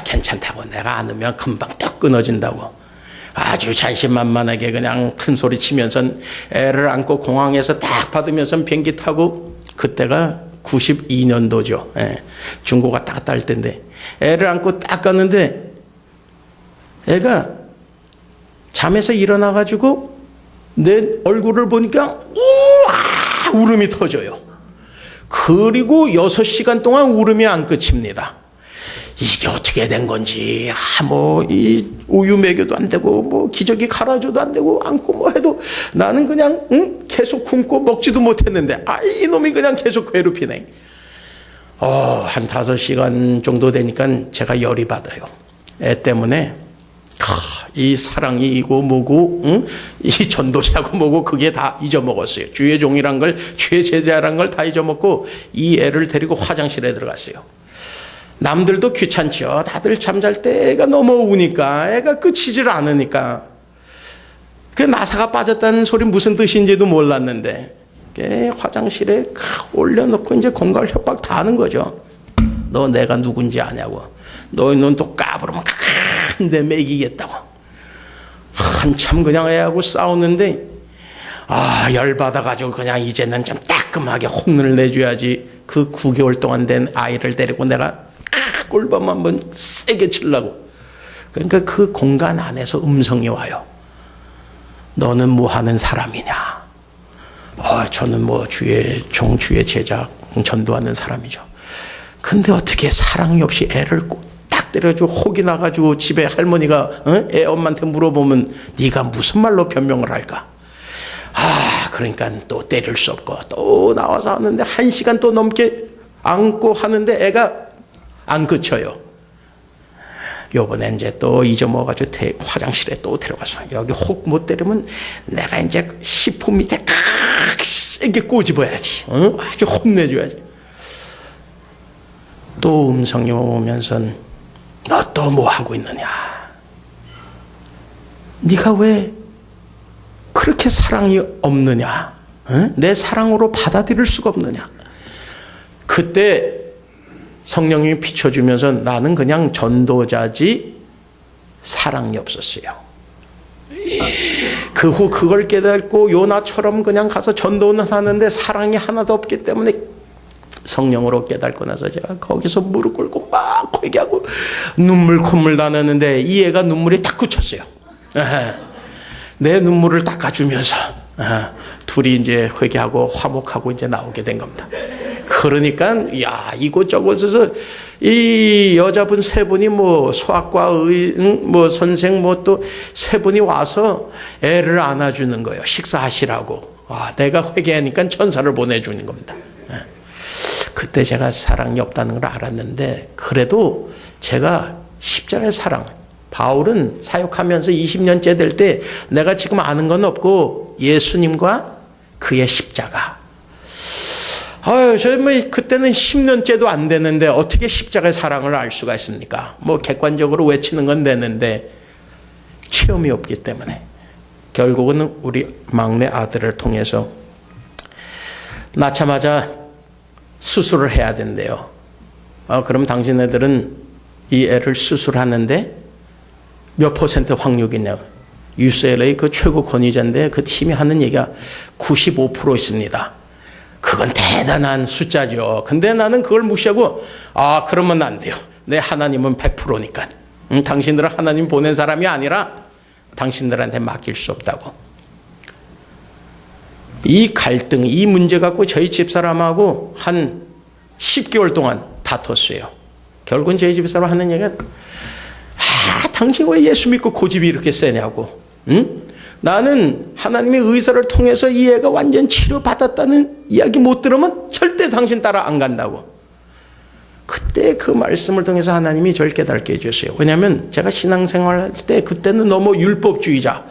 괜찮다고, 내가 안으면 금방 딱 끊어진다고. 아주 자신만만하게 그냥 큰 소리 치면서 애를 안고 공항에서 딱 받으면서 비행기 타고, 그때가 92년도죠. 중고가 딱 딸 때인데 애를 안고 딱 갔는데 애가 잠에서 일어나가지고 내 얼굴을 보니까 우와 울음이 터져요. 그리고 6시간 동안 울음이 안 끝입니다. 이게 어떻게 된 건지, 이 우유 먹여도 안 되고, 뭐 기저귀 갈아줘도 안 되고, 안고 뭐 해도 나는 그냥 계속 굶고 먹지도 못했는데, 이놈이 그냥 계속 괴롭히네. 한 5시간 정도 되니까 제가 열이 받아요. 애 때문에 이 사랑이고 뭐고 이 전도자고 뭐고 그게 다 잊어먹었어요. 주의 종이란 걸, 주의 제자란 걸 다 잊어먹고 이 애를 데리고 화장실에 들어갔어요. 남들도 귀찮죠. 다들 잠잘 때 애가 너무 우니까, 애가 끝이질 않으니까. 그 나사가 빠졌다는 소리 무슨 뜻인지도 몰랐는데 화장실에 올려놓고 이제 공갈 협박 다 하는 거죠. 너 내가 누군지 아냐고. 너희는 또 까부르면 한 대 매기겠다고. 한참 그냥 애하고 싸우는데 열받아가지고 그냥 이제는 좀 따끔하게 혼을 내줘야지. 그 9개월 동안 된 아이를 데리고 내가 꿀밤 한번 세게 치려고. 그러니까 그 공간 안에서 음성이 와요. 너는 뭐 하는 사람이냐? 저는 뭐 주의 종, 주의 제자, 전도하는 사람이죠. 근데 어떻게 사랑이 없이 애를 딱 때려주고 혹이 나가지고 집에 할머니가 애 엄마한테 물어보면 네가 무슨 말로 변명을 할까? 그러니까 또 때릴 수 없고 또 나와서 하는데 1시간 또 넘게 안고 하는데 애가 안 그쳐요. 요번에 이제 또 잊어먹어가지고 화장실에 또 데려가서 여기 혹 못 때리면 내가 이제 10분 밑에 세게 꼬집어야지. 아주 혼내줘야지. 또 음성이 오면서 너 또 뭐 하고 있느냐? 네가 왜 그렇게 사랑이 없느냐? 내 사랑으로 받아들일 수가 없느냐? 그때 성령님이 비춰주면서 나는 그냥 전도자지 사랑이 없었어요. 그 후 그걸 깨닫고 요나처럼 그냥 가서 전도는 하는데 사랑이 하나도 없기 때문에 성령으로 깨닫고 나서 제가 거기서 무릎 꿇고 막 회개하고 콧물 나는데 이 애가 눈물이 딱 그쳤어요. 내 눈물을 닦아주면서 둘이 이제 회개하고 화목하고 이제 나오게 된 겁니다. 그러니까 이곳저곳에서 이 여자분 3분이 뭐 소아과 뭐 선생 뭐 또 3분이 와서 애를 안아주는 거예요. 식사하시라고. 내가 회개하니까 천사를 보내주는 겁니다. 그때 제가 사랑이 없다는 걸 알았는데 그래도 제가 십자가의 사랑, 바울은 사역하면서 20년째 될 때 내가 지금 아는 건 없고 예수님과 그의 십자가. 저 뭐 그때는 10년째도 안 되는데 어떻게 십자가의 사랑을 알 수가 있습니까? 뭐 객관적으로 외치는 건 되는데 체험이 없기 때문에 결국은 우리 막내 아들을 통해서 낳자마자 수술을 해야 된대요. 그럼 당신네들은 이 애를 수술하는데 몇 % 확률이냐? UCLA 그 최고 권위자인데 그 팀이 하는 얘기가 95% 있습니다. 그건 대단한 숫자죠. 근데 나는 그걸 무시하고 그러면 안 돼요. 내 하나님은 100%니까. 당신들은 하나님 보낸 사람이 아니라 당신들한테 맡길 수 없다고. 이 갈등, 이 문제 갖고 저희 집사람하고 한 10개월 동안 다퉜어요. 결국은 저희 집사람 하는 얘기는 당신 왜 예수 믿고 고집이 이렇게 세냐고. 나는 하나님의 의사를 통해서 이 애가 완전 치료받았다는 이야기 못 들으면 절대 당신 따라 안 간다고. 그때 그 말씀을 통해서 하나님이 저를 깨닫게 해주셨어요. 왜냐하면 제가 신앙생활 할 때 그때는 너무 율법주의자,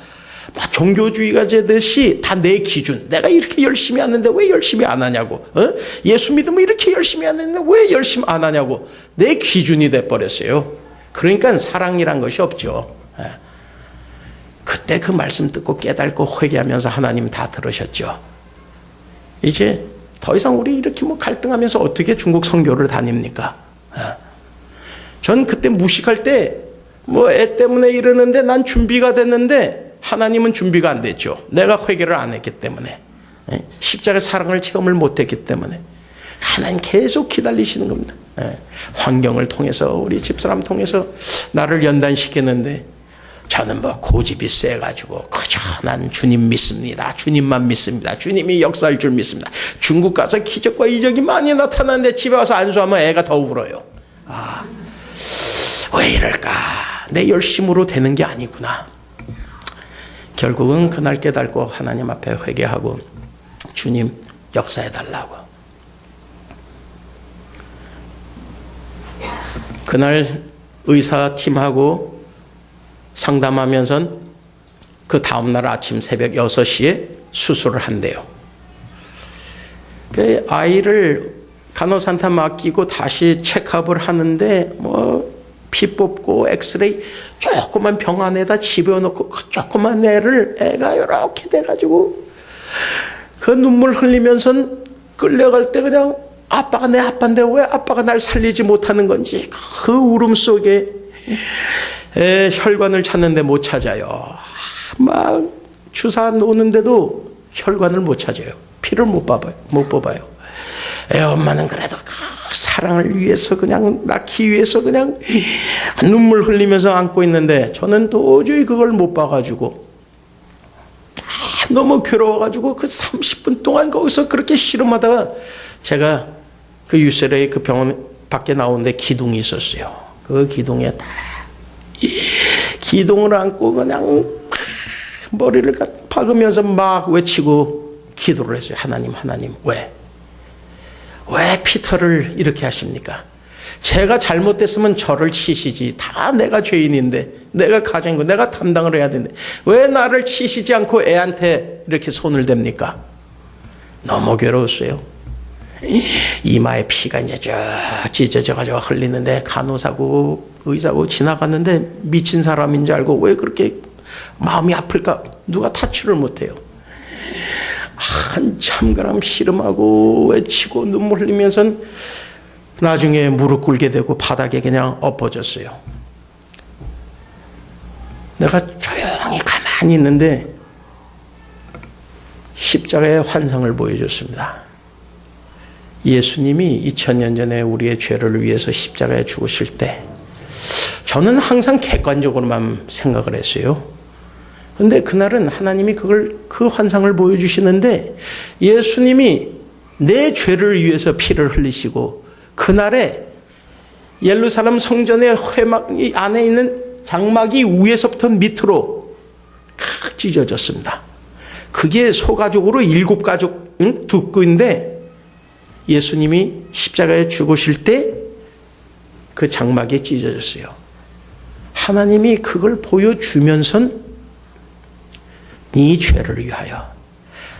종교주의가 되듯이 다 내 기준. 내가 이렇게 열심히 하는데 왜 열심히 안 하냐고. 예수 믿으면 이렇게 열심히 하는데 왜 열심히 안 하냐고. 내 기준이 돼버렸어요. 그러니까 사랑이란 것이 없죠. 그때 그 말씀 듣고 깨닫고 회개하면서 하나님 다 들으셨죠. 이제 더 이상 우리 이렇게 뭐 갈등하면서 어떻게 중국 선교를 다닙니까? 전 그때 무식할 때 뭐 애 때문에 이러는데 난 준비가 됐는데 하나님은 준비가 안 됐죠. 내가 회개를 안 했기 때문에. 십자가의 사랑을 체험을 못했기 때문에. 하나님 계속 기다리시는 겁니다. 환경을 통해서 우리 집사람 통해서 나를 연단시키는데 저는 뭐 고집이 세가지고 그저 난 주님 믿습니다. 주님만 믿습니다. 주님이 역사할 줄 믿습니다. 중국 가서 기적과 이적이 많이 나타나는데 집에 와서 안수하면 애가 더 울어요. 왜 이럴까? 내 열심으로 되는 게 아니구나. 결국은 그날 깨닫고 하나님 앞에 회개하고 주님 역사해달라고. 그날 의사팀하고 상담하면서 그 다음날 아침 새벽 6시에 수술을 한대요. 그 아이를 간호사한테 맡기고 다시 체크업을 하는데 피 뽑고 엑스레이 조그만 병 안에다 집어넣고 그 조그만 애가 이렇게 돼가지고 그 눈물 흘리면서 끌려갈 때 그냥 아빠가 내 아빠인데 왜 아빠가 날 살리지 못하는 건지 그 울음 속에 혈관을 찾는데 못 찾아요. 막 주사 놓는데도 혈관을 못 찾아요. 피를 못 뽑아요. 애 엄마는 그래도 그 사랑을 위해서 그냥 낳기 위해서 그냥 눈물 흘리면서 안고 있는데 저는 도저히 그걸 못 봐가지고 너무 괴로워가지고 그 30분 동안 거기서 그렇게 씨름하다가 제가 그 유세레의 그 병원 밖에 나오는데 기둥이 있었어요. 그 기둥에 다 기둥을 안고 그냥 머리를 박으면서 막 외치고 기도를 했어요. 하나님, 왜 피터를 이렇게 하십니까? 제가 잘못됐으면 저를 치시지. 다 내가 죄인인데, 내가 가진 거, 내가 담당을 해야 되는데, 왜 나를 치시지 않고 애한테 이렇게 손을 댑니까? 너무 괴로웠어요. 이마에 피가 이제 쭉 찢어져가지고 흘리는데, 간호사고 의사고 지나갔는데, 미친 사람인 줄 알고 왜 그렇게 마음이 아플까? 누가 타치를 못해요. 한참 그럼 씨름하고 외치고 눈물 흘리면서 나중에 무릎 꿇게 되고 바닥에 그냥 엎어졌어요. 내가 조용히 가만히 있는데 십자가의 환상을 보여줬습니다. 예수님이 2000년 전에 우리의 죄를 위해서 십자가에 죽으실 때 저는 항상 객관적으로만 생각을 했어요. 근데 그날은 하나님이 그 환상을 보여주시는데 예수님이 내 죄를 위해서 피를 흘리시고 그날에 예루살렘 성전의 회막 안에 있는 장막이 위에서부터 밑으로 칵 찢어졌습니다. 그게 소가죽으로 7가죽 두꺼운데 예수님이 십자가에 죽으실 때 그 장막이 찢어졌어요. 하나님이 그걸 보여주면선 네 죄를 위하여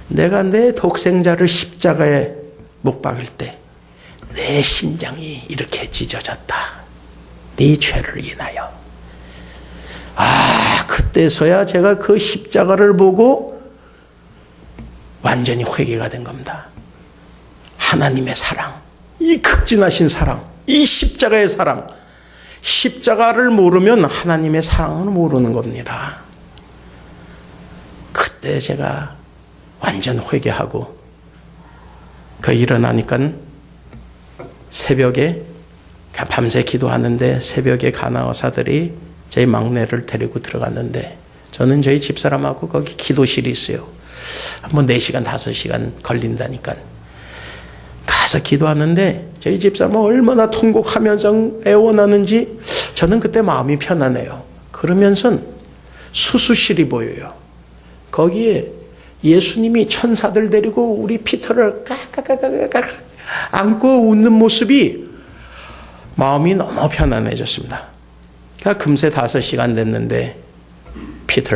내가 내 독생자를 십자가에 못 박을 때 내 심장이 이렇게 찢어졌다. 네 죄를 인하여. 그때서야 제가 그 십자가를 보고 완전히 회개가 된 겁니다. 하나님의 사랑, 이 극진하신 사랑, 이 십자가의 사랑. 십자가를 모르면 하나님의 사랑을 모르는 겁니다. 그때 제가 완전 회개하고 일어나니까 새벽에 밤새 기도하는데 새벽에 간호사들이 저희 막내를 데리고 들어갔는데 저는 저희 집사람하고 거기 기도실이 있어요. 뭐 4시간 5시간 걸린다니까 가서 기도하는데 저희 집사람은 얼마나 통곡하면서 애원하는지 저는 그때 마음이 편안해요. 그러면서 수술실이 보여요. 거기에 예수님이 천사들 데리고 우리 피터를 까까까까까 안고 웃는 모습이 마음이 너무 편안해졌습니다. 그러니까 금세 5시간 됐는데 피터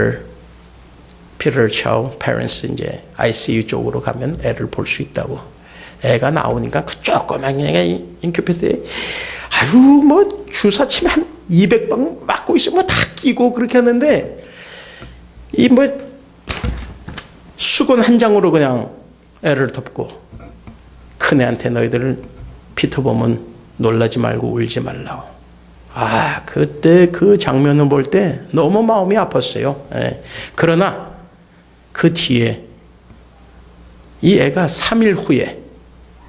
차우 페런스 이제 ICU 쪽으로 가면 애를 볼 수 있다고. 애가 나오니까 그 조그만 애가 인큐베이터에 뭐 주사 치면 한 200방 맞고 있으면 다 끼고 그렇게 하는데 수건 한 장으로 그냥 애를 덮고 큰애한테 너희들 피터 보면 놀라지 말고 울지 말라고. 그때 그 장면을 볼 때 너무 마음이 아팠어요. 그러나 그 뒤에 이 애가 3일 후에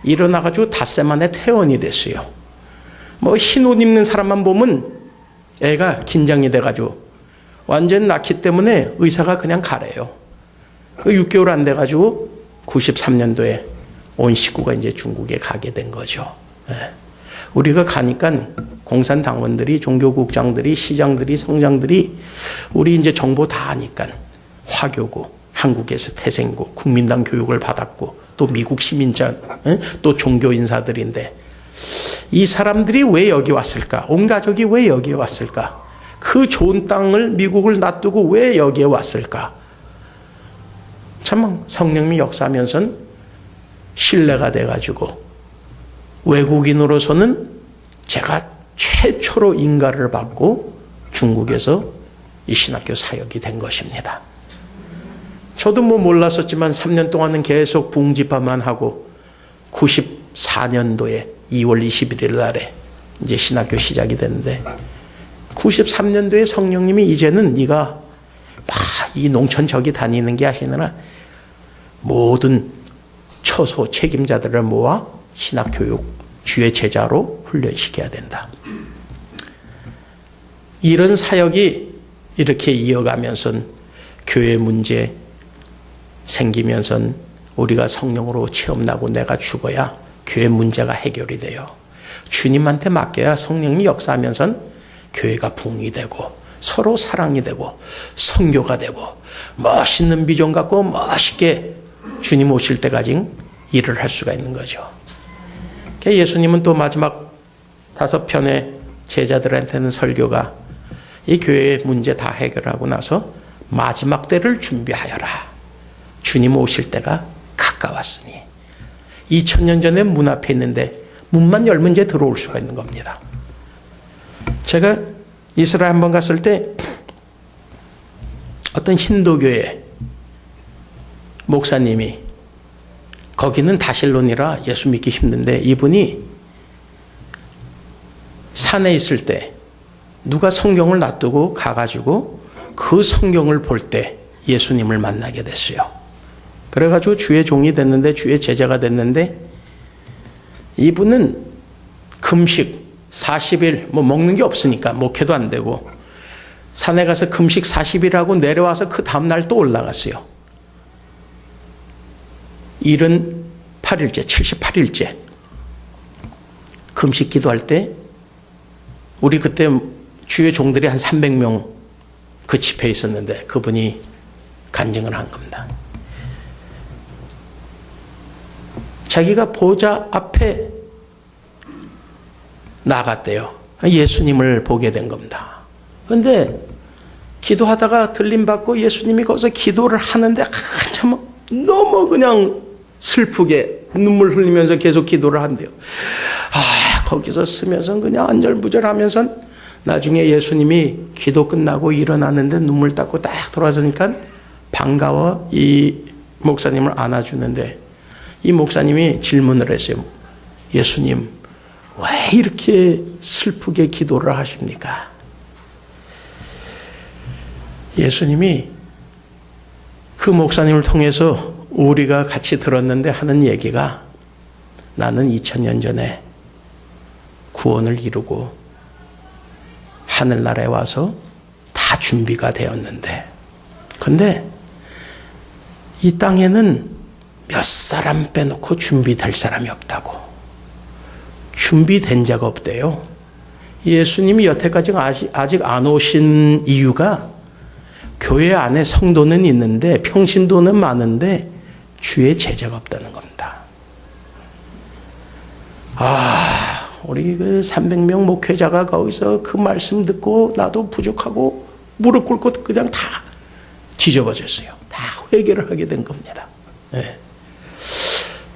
일어나가지고 닷새 만에 퇴원이 됐어요. 흰 옷 입는 사람만 보면 애가 긴장이 돼가지고 완전 낳기 때문에 의사가 그냥 가래요. 6개월 안 돼가지고 93년도에 온 식구가 이제 중국에 가게 된 거죠. 우리가 가니까 공산당원들이, 종교국장들이, 시장들이, 성장들이 우리 이제 정보 다 아니까 화교고, 한국에서 태생고, 국민당 교육을 받았고, 또 미국 시민자, 또 종교 인사들인데 이 사람들이 왜 여기 왔을까? 온 가족이 왜 여기에 왔을까? 그 좋은 땅을, 미국을 놔두고 왜 여기에 왔을까? 참 성령님이 역사하면서는 신뢰가 돼가지고 외국인으로서는 제가 최초로 인가를 받고 중국에서 이 신학교 사역이 된 것입니다. 저도 뭐 몰랐었지만 3년 동안은 계속 부흥집화만 하고 94년도에 2월 21일 날에 이제 신학교 시작이 됐는데 93년도에 성령님이 이제는 네가 이 농촌 저기 다니는 게 아니라 모든 처소 책임자들을 모아 신학교육 주의 제자로 훈련시켜야 된다. 이런 사역이 이렇게 이어가면서 교회 문제 생기면서 우리가 성령으로 체험나고 내가 죽어야 교회 문제가 해결이 돼요. 주님한테 맡겨야 성령이 역사하면서 교회가 부흥이 되고 서로 사랑이 되고 선교가 되고 멋있는 비전 갖고 멋있게 주님 오실 때까지 일을 할 수가 있는 거죠. 예수님은 또 마지막 5편의 제자들한테는 설교가 이 교회의 문제 다 해결하고 나서 마지막 때를 준비하여라. 주님 오실 때가 가까웠으니 2000년 전에 문 앞에 있는데 문만 열면 이제 들어올 수가 있는 겁니다. 제가 이스라엘 한번 갔을 때 어떤 힌두교회 목사님이 거기는 다실론이라 예수 믿기 힘든데 이분이 산에 있을 때 누가 성경을 놔두고 가가지고 그 성경을 볼 때 예수님을 만나게 됐어요. 그래가지고 주의 종이 됐는데 주의 제자가 됐는데 이분은 금식 40일 뭐 먹는 게 없으니까 목회도 안 되고 산에 가서 금식 40일 하고 내려와서 그 다음날 또 올라갔어요. 78일째 78일째 금식 기도할 때 우리 그때 주의 종들이 한 300명 그 집회에 있었는데 그분이 간증을 한 겁니다. 자기가 보좌 앞에 나갔대요. 예수님을 보게 된 겁니다. 그런데 기도하다가 들림받고 예수님이 거기서 기도를 하는데 한참 너무 그냥 슬프게 눈물 흘리면서 계속 기도를 한대요. 거기서 쓰면서 그냥 안절부절하면서 나중에 예수님이 기도 끝나고 일어나는데 눈물 닦고 딱 돌아서니까 반가워 이 목사님을 안아주는데 이 목사님이 질문을 했어요. 예수님 왜 이렇게 슬프게 기도를 하십니까? 예수님이 그 목사님을 통해서 우리가 같이 들었는데 하는 얘기가 나는 2000년 전에 구원을 이루고 하늘나라에 와서 다 준비가 되었는데 근데 이 땅에는 몇 사람 빼놓고 준비될 사람이 없다고. 준비된 자가 없대요. 예수님이 여태까지 아직 안 오신 이유가 교회 안에 성도는 있는데 평신도는 많은데 주의 제자가 없다는 겁니다. 우리 그 300명 목회자가 거기서 그 말씀 듣고 나도 부족하고 무릎 꿇고 그냥 다 뒤집어졌어요. 다 회개를 하게 된 겁니다. 네.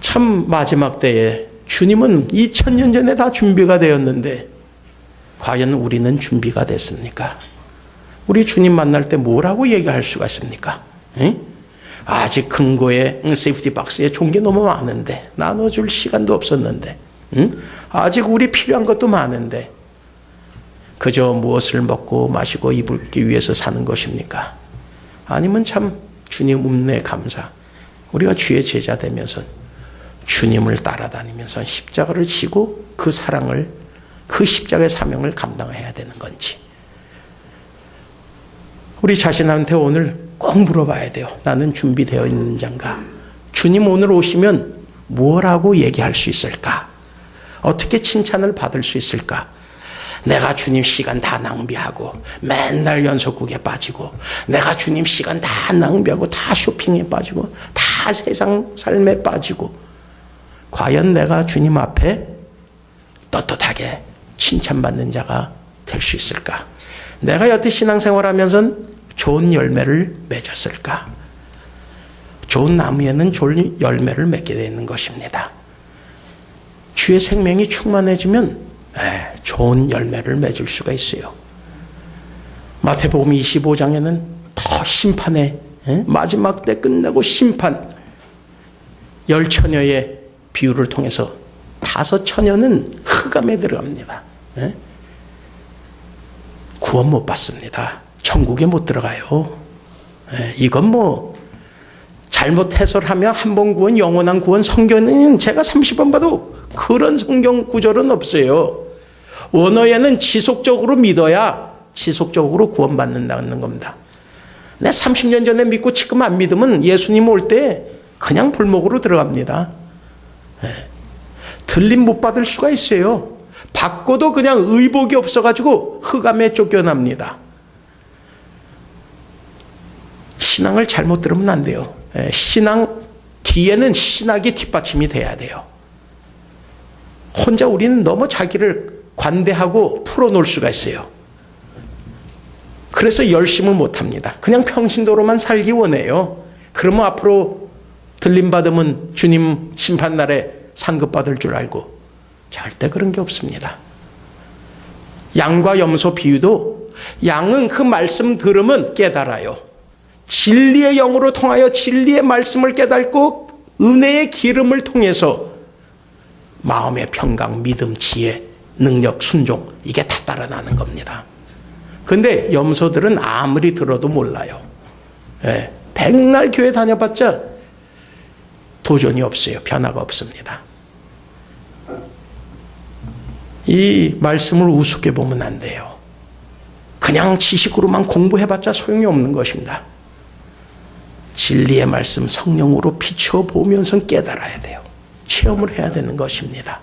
참 마지막 때에 주님은 2000년 전에 다 준비가 되었는데 과연 우리는 준비가 됐습니까? 우리 주님 만날 때 뭐라고 얘기할 수가 있습니까? 응? 아직 금고에 세이프티 박스에 좋은 게 너무 많은데 나눠줄 시간도 없었는데 응? 아직 우리 필요한 것도 많은데 그저 무엇을 먹고 마시고 입기 위해서 사는 것입니까? 아니면 참 주님 은혜 감사 우리가 주의 제자 되면서 주님을 따라다니면서 십자가를 지고 그 사랑을 그 십자가의 사명을 감당해야 되는 건지 우리 자신한테 오늘 꼭 물어봐야 돼요. 나는 준비되어 있는 자인가? 주님 오늘 오시면 뭐라고 얘기할 수 있을까? 어떻게 칭찬을 받을 수 있을까? 내가 주님 시간 다 낭비하고 맨날 연속국에 빠지고 내가 주님 시간 다 낭비하고 다 쇼핑에 빠지고 다 세상 삶에 빠지고 과연 내가 주님 앞에 떳떳하게 칭찬받는 자가 될 수 있을까? 내가 여태 신앙생활하면서 좋은 열매를 맺었을까? 좋은 나무에는 좋은 열매를 맺게 되는 것입니다. 주의 생명이 충만해지면 좋은 열매를 맺을 수가 있어요. 마태복음 25장에는 더 심판의 마지막 때 끝내고 심판 10처녀의 비유를 통해서 5처녀는 흑암에 들어갑니다. 구원 못 받습니다. 천국에 못 들어가요. 이건 뭐 잘못 해설하면 한 번 구원, 영원한 구원, 성경은 제가 30번 봐도 그런 성경 구절은 없어요. 원어에는 지속적으로 믿어야 지속적으로 구원받는다는 겁니다. 내 30년 전에 믿고 지금 안 믿으면 예수님 올 때 그냥 불목으로 들어갑니다. 들림 못 받을 수가 있어요. 받고도 그냥 의복이 없어가지고 흑암에 쫓겨납니다. 신앙을 잘못 들으면 안 돼요. 신앙 뒤에는 신학이 뒷받침이 돼야 돼요. 혼자 우리는 너무 자기를 관대하고 풀어놓을 수가 있어요. 그래서 열심을 못합니다. 그냥 평신도로만 살기 원해요. 그러면 앞으로 들림받으면 주님 심판날에 상급받을 줄 알고 절대 그런 게 없습니다. 양과 염소 비유도 양은 그 말씀 들으면 깨달아요. 진리의 영으로 통하여 진리의 말씀을 깨닫고 은혜의 기름을 통해서 마음의 평강, 믿음, 지혜, 능력, 순종 이게 다 따라나는 겁니다. 근데 염소들은 아무리 들어도 몰라요. 백날 교회 다녀봤자 도전이 없어요. 변화가 없습니다. 이 말씀을 우습게 보면 안 돼요. 그냥 지식으로만 공부해봤자 소용이 없는 것입니다. 진리의 말씀 성령으로 비춰보면서 깨달아야 돼요. 체험을 해야 되는 것입니다.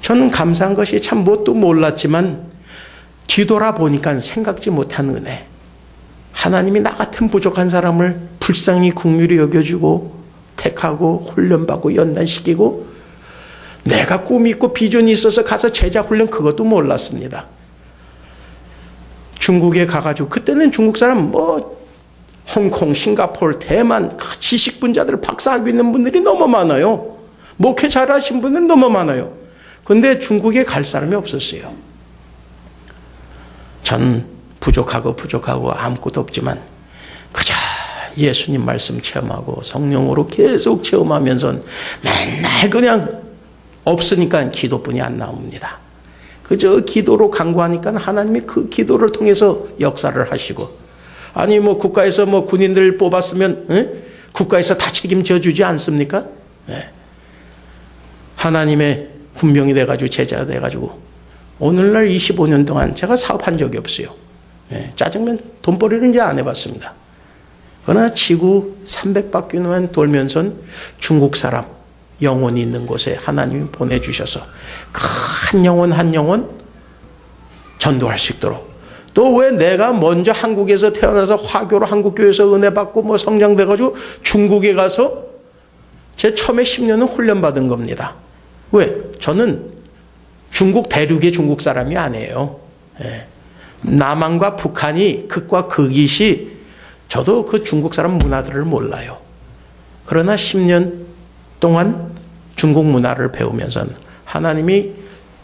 저는 감사한 것이 참 뭣도 몰랐지만 뒤돌아보니까 생각지 못한 은혜. 하나님이 나 같은 부족한 사람을 불쌍히 긍휼히 여겨주고 택하고 훈련받고 연단시키고 내가 꿈이 있고 비전이 있어서 가서 제자 훈련 그것도 몰랐습니다. 중국에 가가지고 그때는 중국 사람 홍콩, 싱가포르, 대만 지식 분자들 박사하고 있는 분들이 너무 많아요. 목회 잘하신 분들은 너무 많아요. 그런데 중국에 갈 사람이 없었어요. 전 부족하고 아무것도 없지만 그저 예수님 말씀 체험하고 성령으로 계속 체험하면서 맨날 그냥 없으니까 기도뿐이 안 나옵니다. 그저 기도로 간구하니까 하나님이 그 기도를 통해서 역사를 하시고 아니 국가에서 군인들 뽑았으면 국가에서 다 책임져 주지 않습니까? 하나님의 군병이 돼가지고 제자가 돼가지고 오늘날 25년 동안 제가 사업한 적이 없어요. 짜장면 돈벌이는 이제 안 해봤습니다. 그러나 지구 300바퀴만 돌면서 중국 사람 영혼이 있는 곳에 하나님이 보내주셔서 한 영혼 전도할 수 있도록 또 왜 내가 먼저 한국에서 태어나서 화교로 한국교회에서 은혜 받고 성장돼가지고 중국에 가서 제 처음에 10년은 훈련받은 겁니다. 왜? 저는 중국 대륙의 중국 사람이 아니에요. 남한과 북한이 극과 극이시 저도 그 중국 사람 문화들을 몰라요. 그러나 10년 동안 중국 문화를 배우면서 하나님이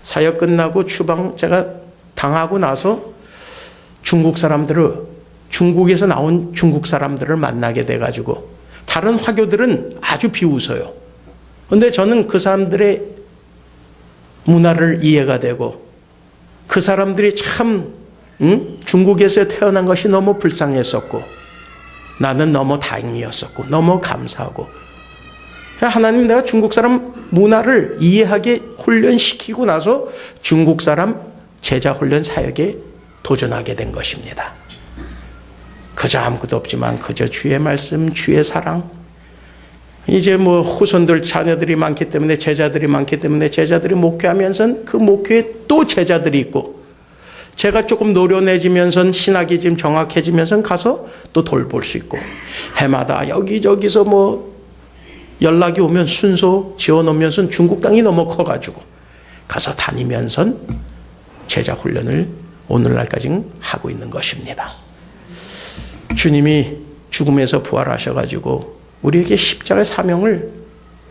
사역 끝나고 추방 제가 당하고 나서 중국에서 나온 중국 사람들을 만나게 돼가지고 다른 화교들은 아주 비웃어요. 그런데 저는 그 사람들의 문화를 이해가 되고 그 사람들이 참 중국에서 태어난 것이 너무 불쌍했었고 나는 너무 다행이었었고 너무 감사하고 하나님 내가 중국 사람 문화를 이해하게 훈련시키고 나서 중국 사람 제자 훈련 사역에 도전하게 된 것입니다. 그저 아무것도 없지만 그저 주의 말씀, 주의 사랑. 이제 후손들 자녀들이 많기 때문에 제자들이 많기 때문에 제자들이 목회하면서 그 목회에 또 제자들이 있고 제가 조금 노련해지면서 신학이 좀 정확해지면서 가서 또 돌볼 수 있고 해마다 여기저기서 연락이 오면 순서 지어놓으면서 중국 땅이 너무 커가지고 가서 다니면서 제자 훈련을 오늘날까지 하고 있는 것입니다. 주님이 죽음에서 부활하셔가지고 우리에게 십자가의 사명을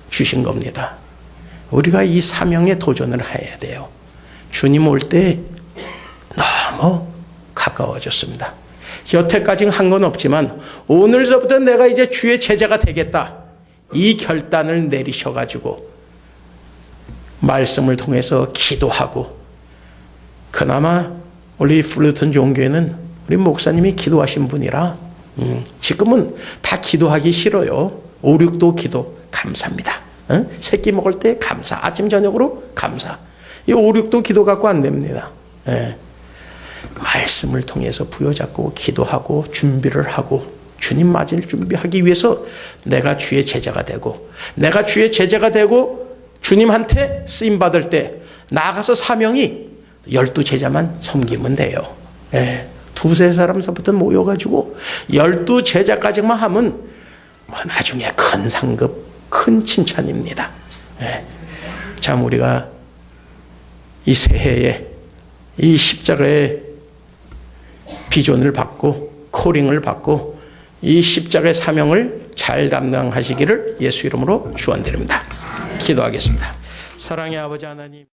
주신 겁니다. 우리가 이 사명에 도전을 해야 돼요. 주님 올 때 너무 가까워졌습니다. 여태까지 한 건 없지만 오늘서부터 내가 이제 주의 제자가 되겠다. 이 결단을 내리셔가지고 말씀을 통해서 기도하고, 그나마 우리 플루턴 종교회는 우리 목사님이 기도하신 분이라 지금은 다 기도하기 싫어요. 5, 6도 기도 감사합니다. 새끼 먹을 때 감사, 아침 저녁으로 감사. 이 5, 6도 기도 갖고 안 됩니다. 말씀을 통해서 부여잡고 기도하고 준비를 하고 주님 맞을 준비하기 위해서 내가 주의 제자가 되고, 내가 주의 제자가 되고 주님한테 쓰임받을 때 나아가서 사명이 12제자만 섬기면 돼요. 두세 사람서부터 모여가지고 12제자까지만 하면 나중에 큰 상급, 큰 칭찬입니다. 참 우리가 이 새해에 이 십자가의 비전을 받고 코링을 받고 이 십자가의 사명을 잘 감당하시기를 예수 이름으로 축원드립니다. 기도하겠습니다. 사랑의 아버지 하나님.